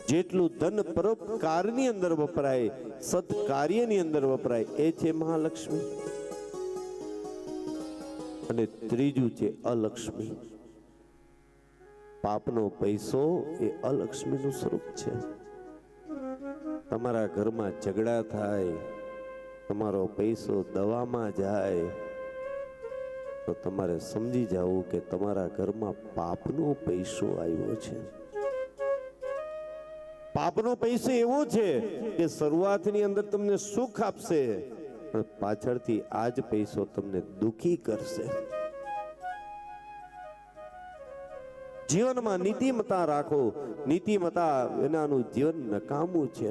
જેટલું ધન પરોપકારની અંદર વપરાય, સત્કાર્યની અંદર વપરાય એ છે મહાલક્ષ્મી. અને ત્રીજું છે અલક્ષ્મી. પાપનો પૈસો એ અલક્ષ્મીનું સ્વરૂપ છે. તમારા ઘરમાં ઝઘડા થાય, તમારો પૈસો દવામાં જાય તો તમારે સમજી જવું કે તમારા ઘરમાં પાપનો પૈસો આવ્યો છે. પાપનો પૈસો એવો છે કે શરૂઆતની અંદર તમને સુખ આપશે પણ પાછળથી આ જ પૈસો તમને દુખી કરશે. જીવનમાં નીતિમત્તા રાખો. નીતિમત્તા વિનાનું જીવન નકામું છે.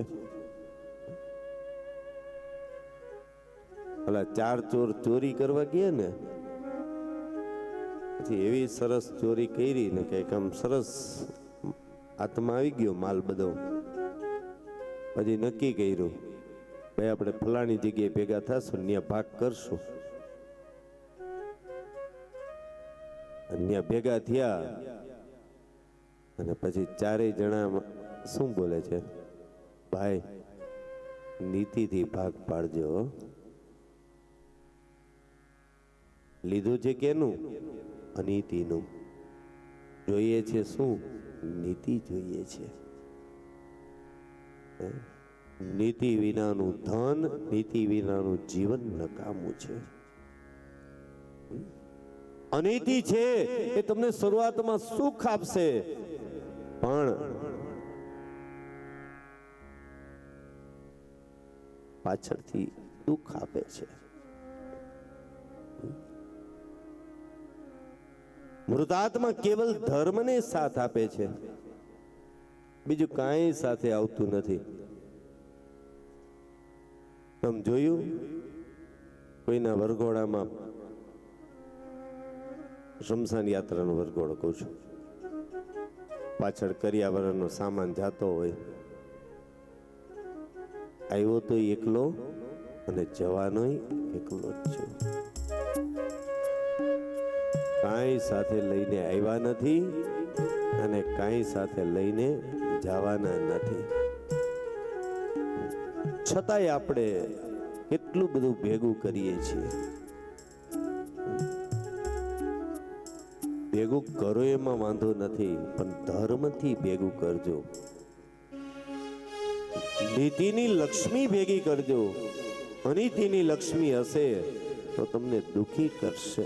ઓલા 4 ચોર ચોરી કરવા ગયા ને, પછી એવી સરસ ચોરી કરી ને કે આમ સરસ હાથમાં આવી ગયો માલ બધો. પછી નક્કી કર્યું ભાઈ આપણે ફલાણી જગ્યાએ ભેગા થશું, ત્યાં ભાગ કરશું. ત્યાં ભેગા થયા અને પછી 4 જણા શું બોલે છે, ભાઈ નીતિથી ભાગ પાડજો. લીધું છે કેનું? અનીતિનું. જોઈએ છે શું? નીતિ જોઈએ છે. નીતિ વિનાનું ધન, નીતિ વિનાનું જીવન નકામું છે. અનીતિ છે એ તમને શરૂઆતમાં સુખ આપશે પણ પાછળથી દુઃખ આપે છે. મૃતાત્મા કેવલ ધર્મને સાથ આપે છે, બીજું કાંઈ સાથે આવતું નથી. તમે જોયું કોઈના વરઘોડામાં, શમશાન યાત્રાનો વરઘોડો કહું છું, પાછળ કરિયાવરણનો સામાન જાતો હોય, આવ્યો તો એકલો અને જવાનોય એકલો જ છે. કાંઈ સાથે લઈને આવ્યા નથી અને કાંઈ સાથે લઈને જવાના નથી. છતાંય આપણે કેટલું બધું ભેગું કરીએ છીએ. ભેગું કરો એમાં વાંધો નથી, પણ ધર્મથી ભેગું કરજો. નીતિની લક્ષ્મી ભેગી કરજો. અનીતિની લક્ષ્મી હશે તો તમને દુખી કરશે.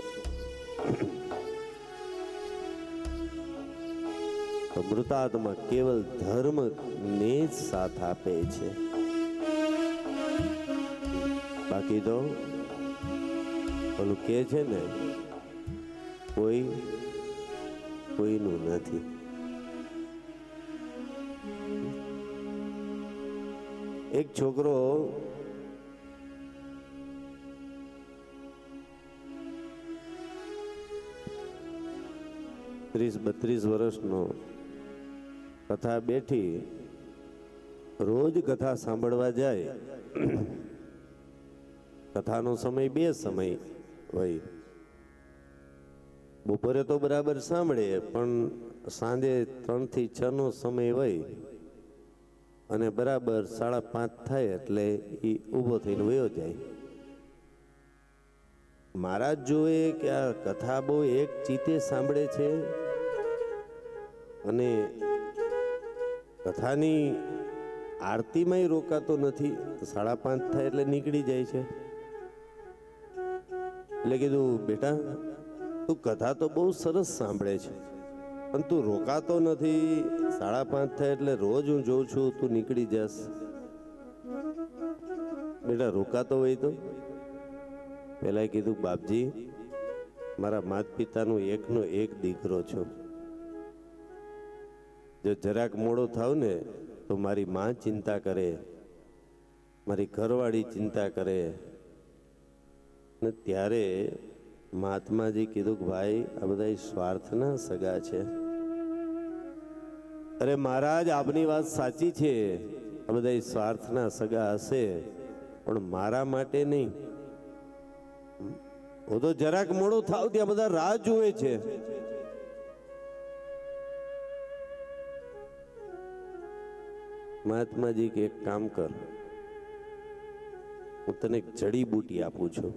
મૃતાત્મા કેવલ ધર્મ ને જ સાથ આપે છે, બાકી તો ઓલું કે છે ને કોઈ કોઈનું નથી. એક છોકરો ત્રીસ 32 વર્ષનો કથા બેઠી, રોજ કથા સાંભળવા જાય. કથાનો સમય 2 સમય હોય. બપોરે તો બરાબર સાંભળે, પણ સાંજે 3 થી 6 નો સમય હોય અને બરાબર 5:30 થાય એટલે એ ઊભો થઈને વયો જાય. મહારાજ જોવે કે આ કથા બહુ એક ચિત્તે સાંભળે છે અને કથાની આરતીમાંય રોકાતો નથી, તો 5:30 થાય એટલે નીકળી જાય છે. એટલે કીધું, બેટા તું કથા તો બહુ સરસ સાંભળે છે, પણ તું રોકાતો નથી. 5:30 થાય એટલે રોજ હું જોઉં છું તું નીકળી જાસ. બેટા રોકાતો હોય તો? પેલા કીધું, બાપજી મારા માતા પિતાનો એકનો એક દીકરો છું. જો જરાક મોડો થાવ ને તો મારી માં ચિંતા કરે, મારી ઘરવાળી ચિંતા કરે. ને ત્યારે મહાત્માજી કીધું કે ભાઈ આ બધા સ્વાર્થના સગા છે. અરે મહારાજ આપની વાત સાચી છે, આ બધા સ્વાર્થના સગા હશે, પણ મારા માટે નહીં. હું તો જરાક મોડું થાવ ત્યાં બધા રાહ જુએ છે. મહાત્માજી કે એક કામ કર, હું તને એક જડીબુટી આપું છું,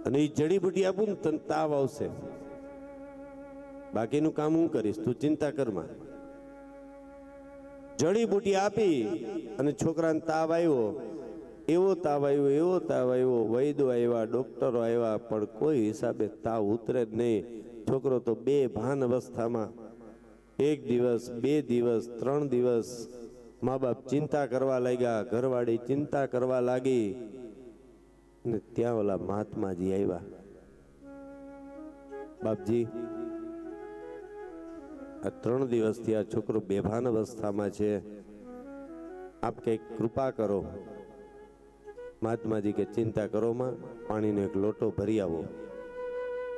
અને એ જડીબુટી આપું ને તને તાવ આવશે. બાકીનું કામ હું કરીશ, તું ચિંતા કરમાં. જડીબુટી આપી અને છોકરાને તાવ આવ્યો, એવો તાવ આવ્યો, એવો તાવ આવ્યો, વૈદ્યો આવ્યા, ડોક્ટરો આવ્યા, પણ કોઈ હિસાબે તાવ ઉતરે જ નહીં. છોકરો તો બેભાન અવસ્થામાં. 1 દિવસ, 2 દિવસ, 3 દિવસ મા બાપ ચિંતા કરવા લાગ્યા, ઘરવાળી ચિંતા કરવા લાગી. ને ત્યાં ઓલા મહાત્માજી આવ્યા. બાપજી આ 3 દિવસથી આ છોકરો બેભાન અવસ્થામાં છે, આપ કંઈક કૃપા કરો. મહાત્માજી કે ચિંતા કરો માં, પાણીનો એક લોટો ભરી આવો.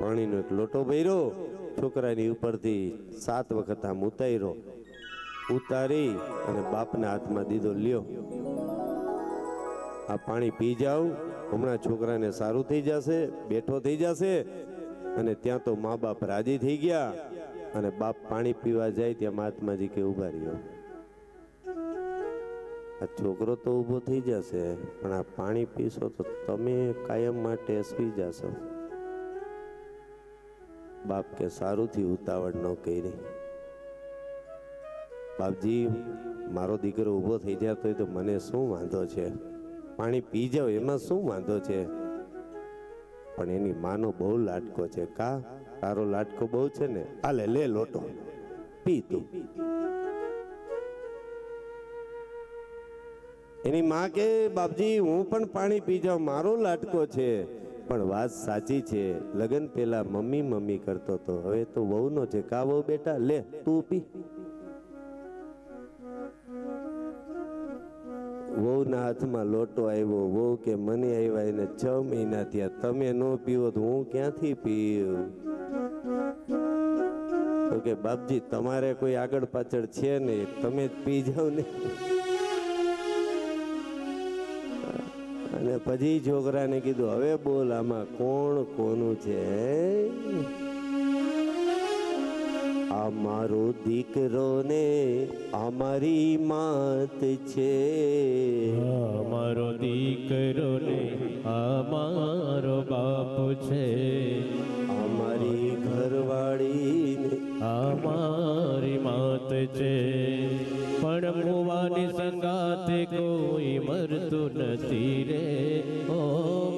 પાણીનો એક લોટો ભર્યો, છોકરાની ઉપરથી 7 વખત આમ ઉતાર્યો, ઉતારી અને બાપના હાથમાં દીધો, લ્યો આ પાણી પી જાઓ, હમણાં છોકરાને સારું થઈ જશે, બેઠો થઈ જશે. અને ત્યાં તો મા બાપ રાજી થઈ ગયા. અને બાપ પાણી પીવા જાય ત્યાં મહાત્માજી કે ઉભા રહ્યો, આ છોકરો તો ઊભો થઈ જશે, પણ આ પાણી પીશો તો તમે કાયમ માટે સુઈ જશો. બાપ કે સારું થી ઉતાવળ ન કરી. બાપજી મારો દીકરો ઊભો થઈ જતો હોય તો મને શું વાંધો છે, પાણી પી જાવ એમાં શું વાંધો છે, પણ એની માનો બહુ લાડકો છે. કા તારો લાડકો બહુ છે ને, આલે લે લોટો પી તું. એની માં કે બાપજી હું પણ પાણી પી જાઉં, મારો લાડકો છે. પણ વાત સાચી છે, લગ્ન પેલા મમ્મી મમ્મી કરતો તો, હવે તો વહુનો છે. કા વહુ બેટા લે તું પી. વહુના હાથમાં લોટો આવ્યો. વહુ કે મને આવ્યા એને 6 મહિના થયા, તમે ન પીવો તો હું ક્યાંથી પીવું? તો કે બાપજી તમારે કોઈ આગળ પાછળ છે નહીં, તમે જ પી જાવ ને. અને પછી છોકરાને કીધું, હવે બોલ આમાં કોણ કોનું છે? આ મારો દીકરો ને અમારી માત છે, અમારો દીકરો ને અમારો બાપ છે, અમારી ઘરવાળી ને અમારી માત છે. પણ મુવાની સંગાતે કોઈ મરતું નથી રે, ઓ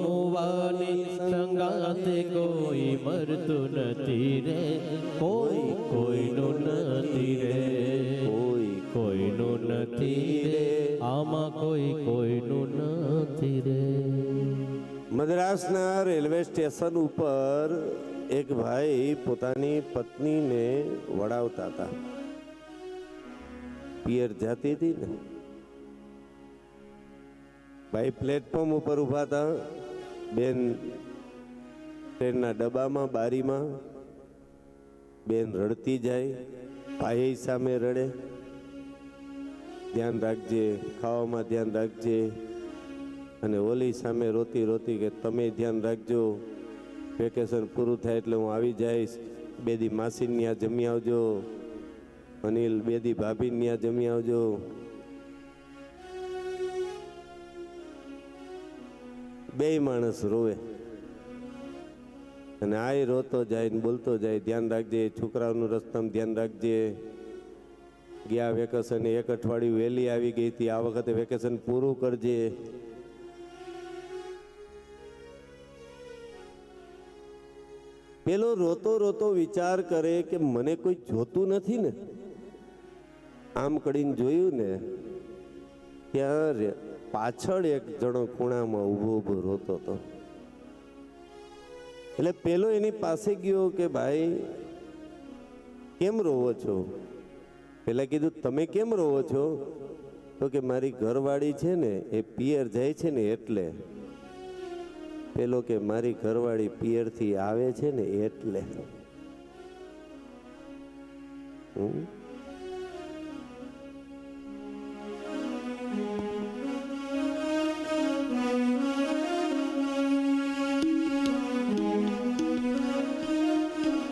મુવાની સંગાતે કોઈ મરતું નથી રે, કોઈ કોઈનું નથી રે, કોઈ કોઈનું નથી રે, આમાં કોઈ કોઈનું નથી રે. મદ્રાસના રેલવે સ્ટેશન ઉપર એક ભાઈ પોતાની પત્નીને વડાવતા હતા. પિયર જાતી હતી ને, ભાઈ પ્લેટફોર્મ ઉપર ઉભા હતા. બેન ટ્રેનના ડબ્બામાં બારીમાં, બેન રડતી જાય, ભાઈ સામે રડે. ધ્યાન રાખજે, ખાવામાં ધ્યાન રાખજે. અને ઓલી સામે રોતી રોતી કે તમે ધ્યાન રાખજો, વેકેશન પૂરું થાય એટલે હું આવી જઈશ, બેદી માસી ત્યાં જમી આવજો, અનિલ બેદી ભાભી ત્યાં જમી આવજો. બે માણસ રોવે અને આ રોતો જાય ને બોલતો જાય, ધ્યાન રાખજે છોકરાઓનું રસ્તામાં ધ્યાન રાખજે. ગયા વેકેશન એક અઠવાડિયું વહેલી આવી ગઈ હતી, આ વખતે વેકેશન પૂરું કરજે. પેલો રોતો રોતો વિચાર કરે કે મને કોઈ જોતું નથી ને. આમ કરીને જોયું ને ત્યાં પાછળ એક જણો ખૂણામાં ઊભો ઊભો રોતો હતો. એટલે પેલો એની પાસે ગયો કે ભાઈ કેમ રોવો છો? પેલા કીધું તમે કેમ રોવો છો? તો કે મારી ઘરવાળી છે ને એ પિયર જાય છે ને એટલે. પેલો કે મારી ઘરવાળી પિયરથી આવે છે ને એટલે.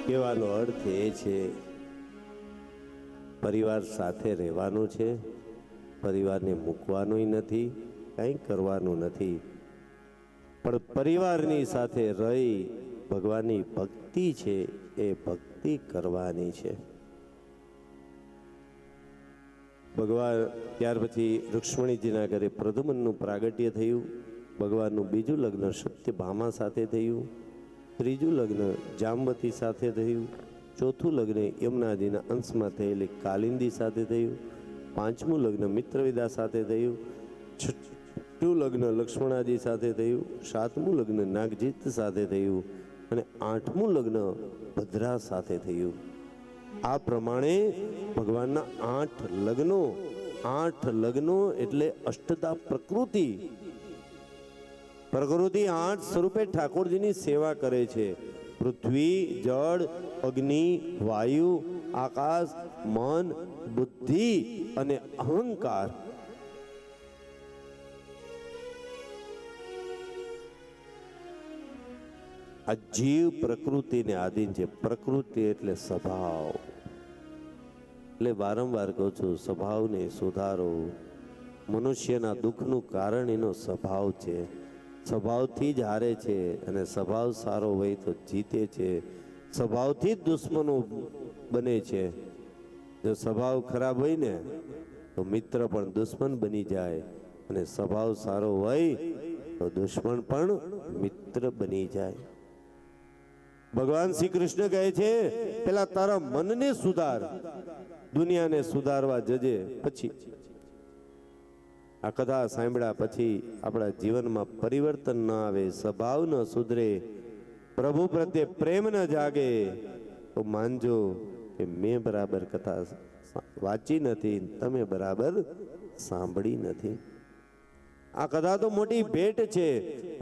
કહેવાનો અર્થ એ છે પરિવાર સાથે રહેવાનું છે, પરિવારને મૂકવાનુંય નથી, કંઈ કરવાનું નથી, પણ પરિવારની સાથે રહી ભગવાનની ભક્તિ છે એ ભક્તિ કરવાની છે. ભગવાન ત્યાર પછી રુક્ષ્મણીજીના ઘરે પ્રદ્યુમ્નનું પ્રાગટ્ય થયું. ભગવાનનું બીજું લગ્ન સત્યભામા સાથે થયું, ત્રીજું લગ્ન જામવતી સાથે થયું, ચોથું લગ્ન યમુનાજીના અંશમાં થયેલી કાલિંદી સાથે થયું, પાંચમું લગ્ન મિત્રવિદા સાથે થયું, છઠ્ઠું લગ્ન લક્ષ્મણાજી સાથે થયું, સાતમું લગ્ન નાગજીત સાથે થયું અને આઠમું લગ્ન ભદ્રા સાથે થયું. આ પ્રમાણે ભગવાનના 8 લગ્નો એટલે અષ્ટદા પ્રકૃતિ. પ્રકૃતિ 8 સ્વરૂપે ઠાકોરજીની સેવા કરે છે. પૃથ્વી, જળ, અગ્નિ, વાયુ, આકાશ, મન, બુદ્ધિ અને અહંકાર. આ જીવ પ્રકૃતિને આધીન છે. પ્રકૃતિ એટલે સ્વભાવ. એટલે વારંવાર કહું છું, સ્વભાવને સુધારો. મનુષ્યના દુઃખનું કારણ એનો સ્વભાવ છે. સ્વભાવથી જ હારે છે અને સ્વભાવ સારો હોય તો જીતે છે. સ્વભાવથી જ દુશ્મનો બને છે. જો સ્વભાવ ખરાબ હોય ને તો મિત્ર પણ દુશ્મન બની જાય અને સ્વભાવ સારો હોય તો દુશ્મન પણ મિત્ર બની જાય. ભગવાન શ્રી કૃષ્ણ કહે છે પેલા તારા મનને સુધાર, દુનિયાને સુધારવા જજે. પછી આ કથા સાંભળ્યા પછી આપણા જીવનમાં પરિવર્તન ન આવે, સ્વભાવ ન સુધરે, પ્રભુ પ્રત્યે પ્રેમ ન જાગે તો માનજો કે મેં બરાબર કથા વાંચી નથી, તમે બરાબર સાંભળી નથી. આ કથા તો મોટી ભેટ છે.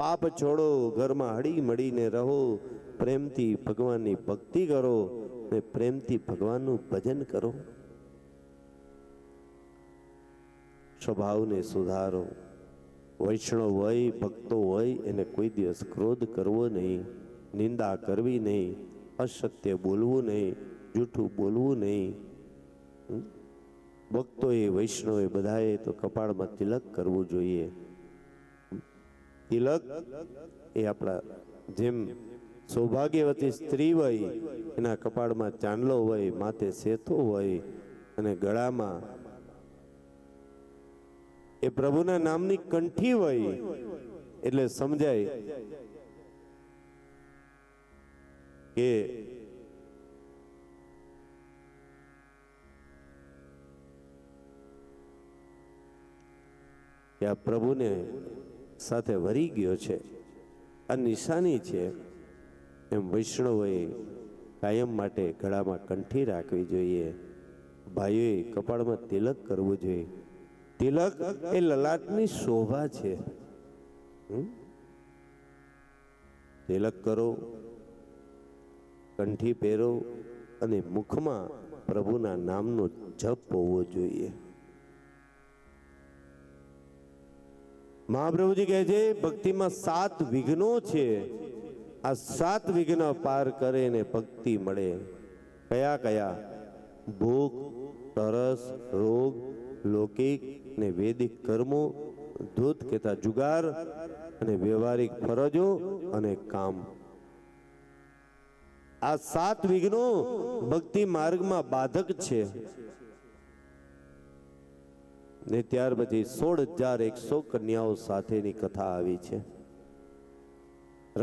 પાપ છોડો, ઘરમાં હળી મળીને રહો, પ્રેમથી ભગવાનની ભક્તિ કરો અને પ્રેમથી ભગવાનનું ભજન કરો. સ્વભાવને સુધારો. વૈષ્ણવ હોય, ભક્તો હોય એને કોઈ દિવસ ક્રોધ કરવો નહીં, નિંદા કરવી નહીં, અસત્ય બોલવું નહીં, જૂઠું બોલવું નહીં. ભક્તોએ વૈષ્ણવે બધાએ તો કપાળમાં તિલક કરવું જોઈએ. તિલક એ આપણા જેમ સૌભાગ્યવતી સ્ત્રી હોય એના કપાળમાં ચાંદલો હોય, માથે સેથો હોય અને ગળામાં એ પ્રભુના નામની કંઠી હોય એટલે સમજાય કે આ પ્રભુને સાથે વરી ગયો છે, આ નિશાની છે. એમ વૈષ્ણવોએ કાયમ માટે ગળામાં કંઠી રાખવી જોઈએ. ભાઈઓએ કપાળમાં તિલક કરવું જોઈએ. તિલક એ લલાટની શોભા છે. તિલક કરો, કંઠી પહેરો અને મુખમાં પ્રભુના નામનો જપ હોવો જોઈએ. મહાપ્રભુજી કહે છે ભક્તિમાં 7 વિઘ્નો છે. આ 7 વિઘ્ન પાર કરે ને ભક્તિ મળે. કયા કયા? ભૂખ, તરસ, રોગ, લૌકિક ને વૈદિક કર્મો, ધૂત કેતા જુગાર અને વ્યવહારિક ફરજો અને કામ. આ 7 વિઘ્નો ભક્તિ માર્ગમાં બાધક છે. ને ત્યાર પછી 16,100 કન્યાઓ સાથેની કથા આવી છે.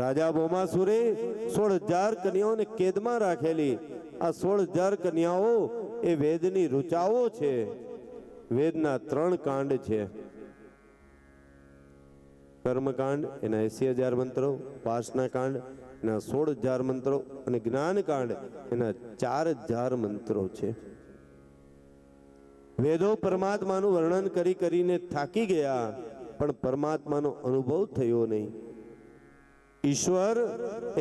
રાજા ભૌમાસુરે 16,000 કન્યાઓને કેદમાં રાખેલી. આ 16,000 કન્યાઓ એ વેદની ઋચાઓ છે. વેદના 3 કાંડ છે. કર્મકાંડ એના 80,000 મંત્રો, વાસના કાંડ એના 16,000 મંત્રો અને જ્ઞાન કાંડ એના 4,000 મંત્રો છે. વેદો પરમાત્માનું વર્ણન કરી કરીને થાકી ગયા, પણ પરમાત્માનો અનુભવ થયો નહીં. ઈશ્વર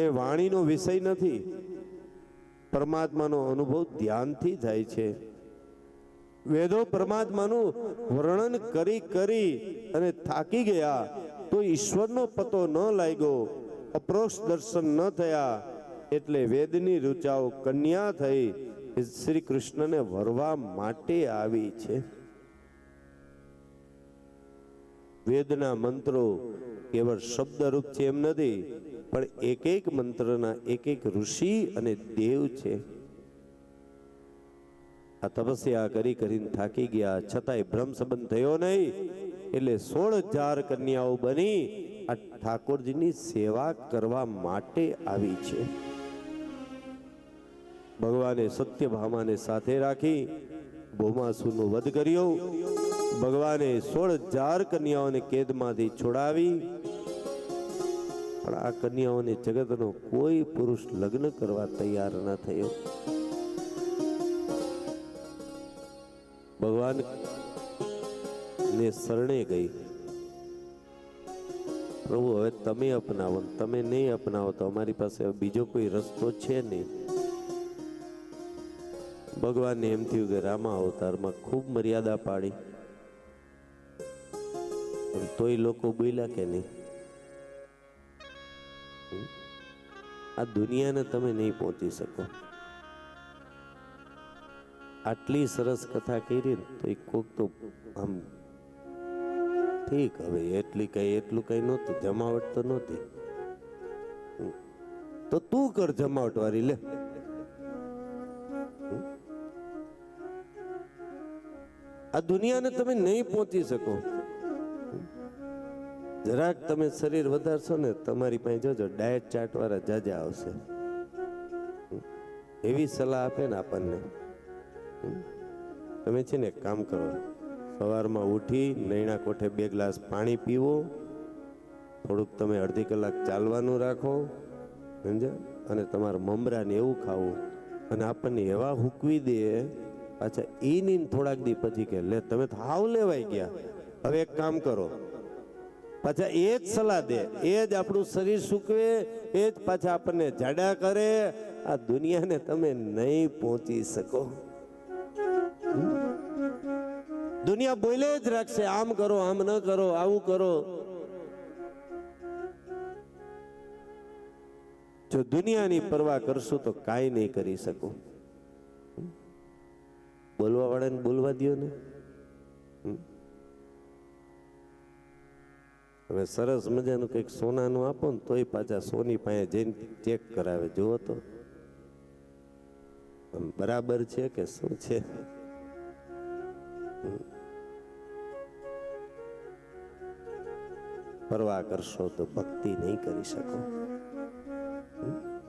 એ વાણીનો વિષય નથી. પરમાત્માનો અનુભવ ધ્યાનથી થાય છે. વેદો પરમાત્માનું વર્ણન કરી કરી અને થાકી ગયા તો ઈશ્વરનો પતો ન લાગ્યો, અપરોક્ષ દર્શન ન થયા. એટલે વેદની ઋચાઓ કન્યા થઈ શ્રી કૃષ્ણને વરવા માટે આવી છે. વેદના મંત્રો કેવળ શબ્દરૂપ છે એમ નથી, પણ એક એક મંત્રના એક એક ઋષિ અને દેવ છે. આ તપસ્યા કરી કરીને થાકી ગયા, છતાંય બ્રહ્મ સંબંધ થયો નહીં. એટલે 16,000 કન્યાઓ બની આ ઠાકોરજીની સેવા કરવા માટે આવી છે. ભગવાને સત્યભામાને સાથે રાખી ભૌમાસુરનો વધ કર્યો. ભગવાને 16,000 કન્યાઓને કેદમાંથી છોડાવી. પણ આ કન્યાઓને જગતનો કોઈ પુરુષ લગ્ન કરવા તૈયાર ન થયો. ભગવાન ને શરણે ગઈ, પ્રભુ હવે તમે અપનાવો. તમે નહીં અપનાવો તો અમારી પાસે બીજો કોઈ રસ્તો છે નહીં. ભગવાનને એમ થયું કે રામા અવતારમાં ખૂબ મર્યાદા પાડી, તોય લોકો બોલ્યા કે નહીં. આ દુનિયાને તમે નહીં પહોંચી શકો. આટલી સરસ કથા કરી ને તો કોક તો આમ ઠીક, હવે એટલું કઈ નહોતું, જમાવટ તો નહોતી. તો તું કર જમાવટ વાળી, લે. આ દુનિયાને તમે નહીં પહોંચી શકો. જરાક તમે શરીર વધારશો ને, તમારી પાસે જોજો ડાયટ ચાર્ટ વાળા જાજા આવશે. એવી સલાહ આપે ને આપણને. તમે છે ને એક કામ કરો, સવારમાં ઉઠી નૈણા કોઠે 2 ગ્લાસ પાણી પીવો, થોડુંક તમે અડધી કલાક ચાલવાનું રાખો, સમજ્યા? અને તમારા મમરાને એવું ખાવું, અને આપણને એવા હુકવી દે. પાછા એની થોડાક દી પછી કે લે તમે તો હાવ લેવાઈ ગયા, હવે એક કામ કરો. પાછા એ જ સલાહ દે, એ જ આપણું શરીર સૂકવે, એ જ પાછા આપણને જાડા કરે. આ દુનિયાને તમે નહીં પહોંચી શકો. દુનિયા બોલે જ રાખશે, આમ કરો, આમ ન કરો, આવું કરો. જો દુનિયાની પરવા કરશું તો કાંઈ નહીં કરી શકો. બોલવા વાળાને બોલવા દો ને. હવે સરસ મજાનું કંઈક સોનાનું આપો ને તોય પાછા સોની પાસે જઈને ચેક કરાવે, જુઓ તો બરાબર છે કે શું છે. પરવા કરશો તો ભક્તિ નહીં કરી શકો.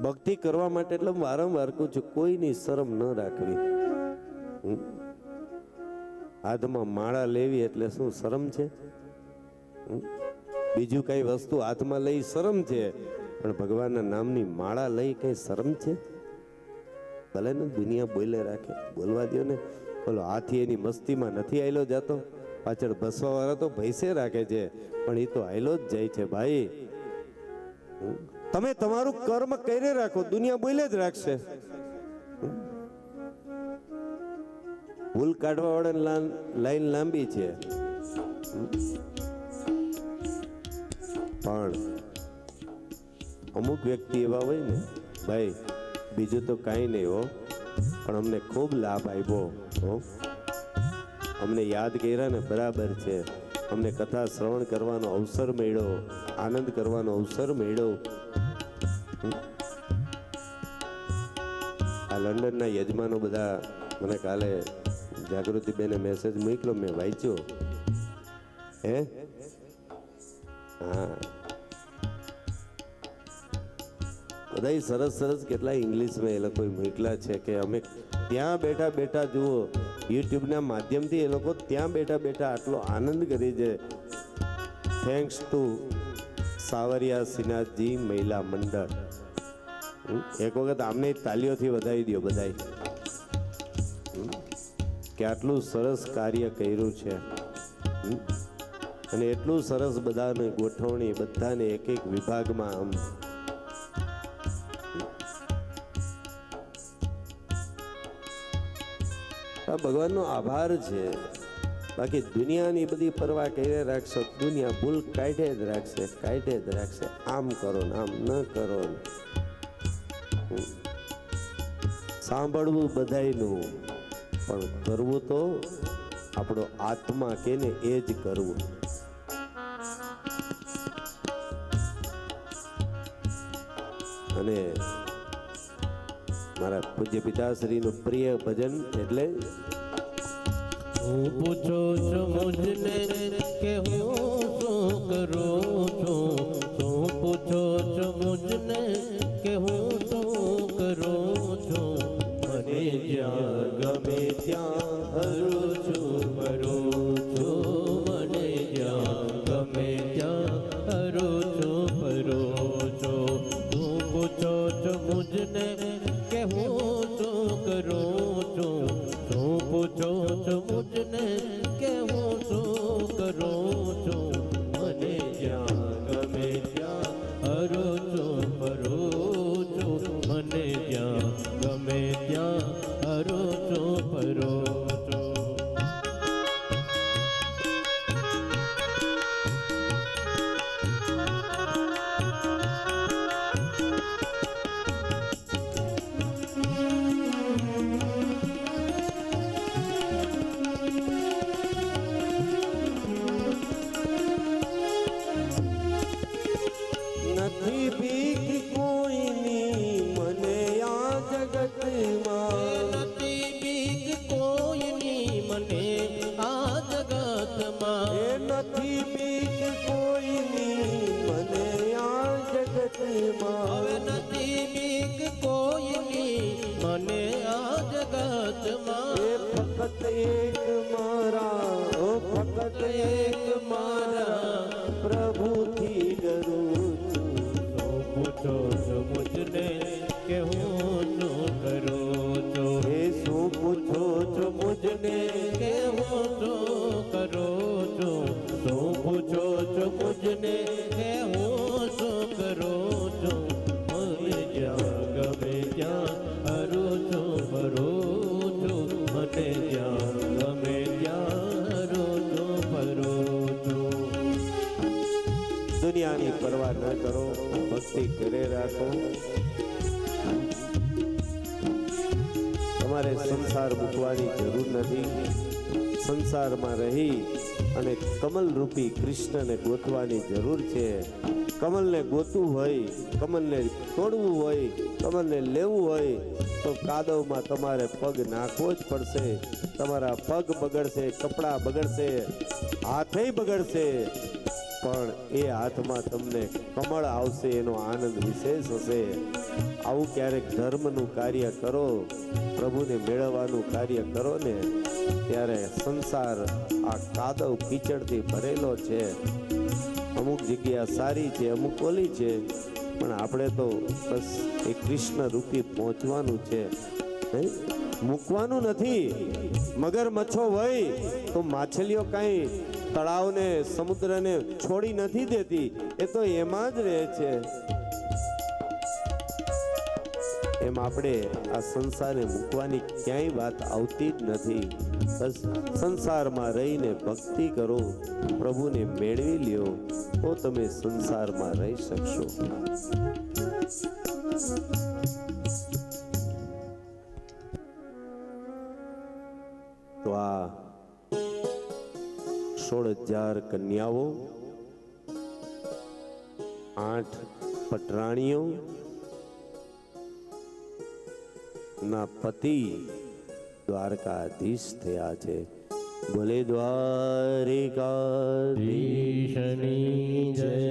ભક્તિ કરવા માટે એટલે વારંવાર કહું છું, કોઈની શરમ ન રાખવી. હાથમાં માળા લેવી એટલે શું શરમ છે? બીજું કઈ વસ્તુ હાથમાં લઈ શરમ છે, પણ ભગવાનના નામની માળા લઈ કઈ શરમ છે? ભલે ને દુનિયા બોલે રાખે, બોલવા દો ને. બોલો, હાથી એની મસ્તીમાં નથી આયલો જતો, પાછળ બસવા વાળા તો ભૈસે રાખે છે, પણ એ તો આયલો જ જાય છે. ભાઈ, તમે તમારું કર્મ કરે રાખો, દુનિયા બોલે જ રાખશે. ભૂલ કાઢવા વાળા લાઈન લાંબી છે, પણ અમુક વ્યક્તિ એવા હોય ને, ભાઈ બીજું તો કાંઈ નહીં હો, પણ અમને ખૂબ લાભ આપ્યો હો, અમને યાદ કર્યા ને બરાબર છે, અમને કથા શ્રવણ કરવાનો અવસર મળ્યો, આનંદ કરવાનો અવસર મળ્યો. આ લંડનના યજમાનો બધા મને કાલે જાગૃતિબેને મેસેજ મોકલ્યો, મેં વાંચ્યો. હે હા, બધા સરસ સરસ કેટલા ઇંગ્લિશમાં એ લોકો મોકલા છે કે અમે ત્યાં બેઠા બેઠા જુઓ, યુટ્યુબના માધ્યમથી એ લોકો ત્યાં બેઠા બેઠા આટલો આનંદ કરી છે. થેન્ક્સ ટુ સાવરિયા સિન્હાજી મહિલા મંડળ. એક વખત આમને તાલીઓથી વધાવી દો બધાય કે આટલું સરસ કાર્ય કર્યું છે. અને એટલું સરસ બધાને ગોઠવણી, બધાને એક એક વિભાગમાં આમ આ ભગવાનનો આભાર છે. બાકી દુનિયાની બધી પરવા કરી રાખશો, દુનિયા ભૂલ કાઢે જ રાખશે, કાઢે જ રાખશે. આમ કરો ને આમ ન કરો ને. સાંભળવું બધાયનું, પણ કરવું તો આપણો આત્મા કે ને એ જ કરવું. અને મારા પૂજ્ય પિતાશ્રીનું પ્રિય ભજન એટલે હું પૂછો છો મુझને કે હું શું કરું છું, શું પૂછો છો મુझને કે હું શું કરું છું. મને જ્યાં ગમે ત્યાં હરું છું ફરું છું, મને જ્યાં ગમે ત્યાં હરું છું ફરું છું. તું પૂછો છો મુझને કે હું શું કરું છું, શું પૂછો છો મુझને કે હું શું કરું છું. મને જ્યાં ગમે ત્યાં હરું છું ફરું છું, મને જ્યાં ગમે ત્યાં હરું છું ફરું છું. નથી ભીખ કોઈની મને આ જગતમાં, નથી બીક કોઈની મને આ જગતમાં, એ નથી ભીખ કોઈની મને આ જગતમાં. હવે નથી બીક કોઈની મને આ જગતમાં. એ ફક્ત એક મારા, ઓ ફક્ત એક મારા પ્રભુથી ડરું છું. પૂછો છો મુझને કે હું શું કરું છું, એ શું પૂછો છો મુझને કે હું શું કરું છું. શું પૂછો છો મુझને કે હું શું કરું છું. મને જ્યાં ગમે ત્યાં હરું છું ફરું છું, મને જ્યાં ગમે ત્યાં હરું છું ફરું છું. દુનિયાની પરવા ન કરો, ભક્તિ કરે રાખો. તમારે સંસાર મૂકવાની જરૂર નથી. સંસારમાં રહી અને કમલરૂપી કૃષ્ણને ગોતવાની જરૂર છે. કમલને ગોતવું હોય, કમલને તોડવું હોય, કમલને લેવું હોય તો કાદવમાં તમારે પગ નાખવો જ પડશે. તમારા પગ બગડશે, કપડાં બગડશે, હાથે બગડશે, પણ એ હાથમાં તમને કમળ આવશે, એનો આનંદ વિશેષ હશે. આવું ક્યારેક ધર્મનું કાર્ય કરો, પ્રભુને મેળવવાનું કાર્ય કરો ને, ત્યારે સંસાર આ કાદવ કીચડથી ભરેલો છે. અમુક જગ્યા સારી છે, અમુક ઓલી છે, પણ આપણે તો બસ એ કૃષ્ણ રૂપી પહોંચવાનું છે, મૂકવાનું નથી. મગરમચ્છો હોય તો માછલીઓ કાંઈ તળાવને, સમુદ્રને છોડી નથી દેતી, એ તો એમાં જ રહે છે. એમ આપણે આ સંસારને મૂકવાની ક્યાંય વાત આવતી જ નથી. બસ સંસારમાં રહીને ભક્તિ કરો, પ્રભુને મેળવી લ્યો, તો તમે સંસારમાં રહી શકશો. તો આ 16,000 કન્યાઓ, 8 પટરાણીઓ ના પતિ દ્વારકાધીશ થયા છે. ભલે દ્વારિકાધીશ ઈશની જય.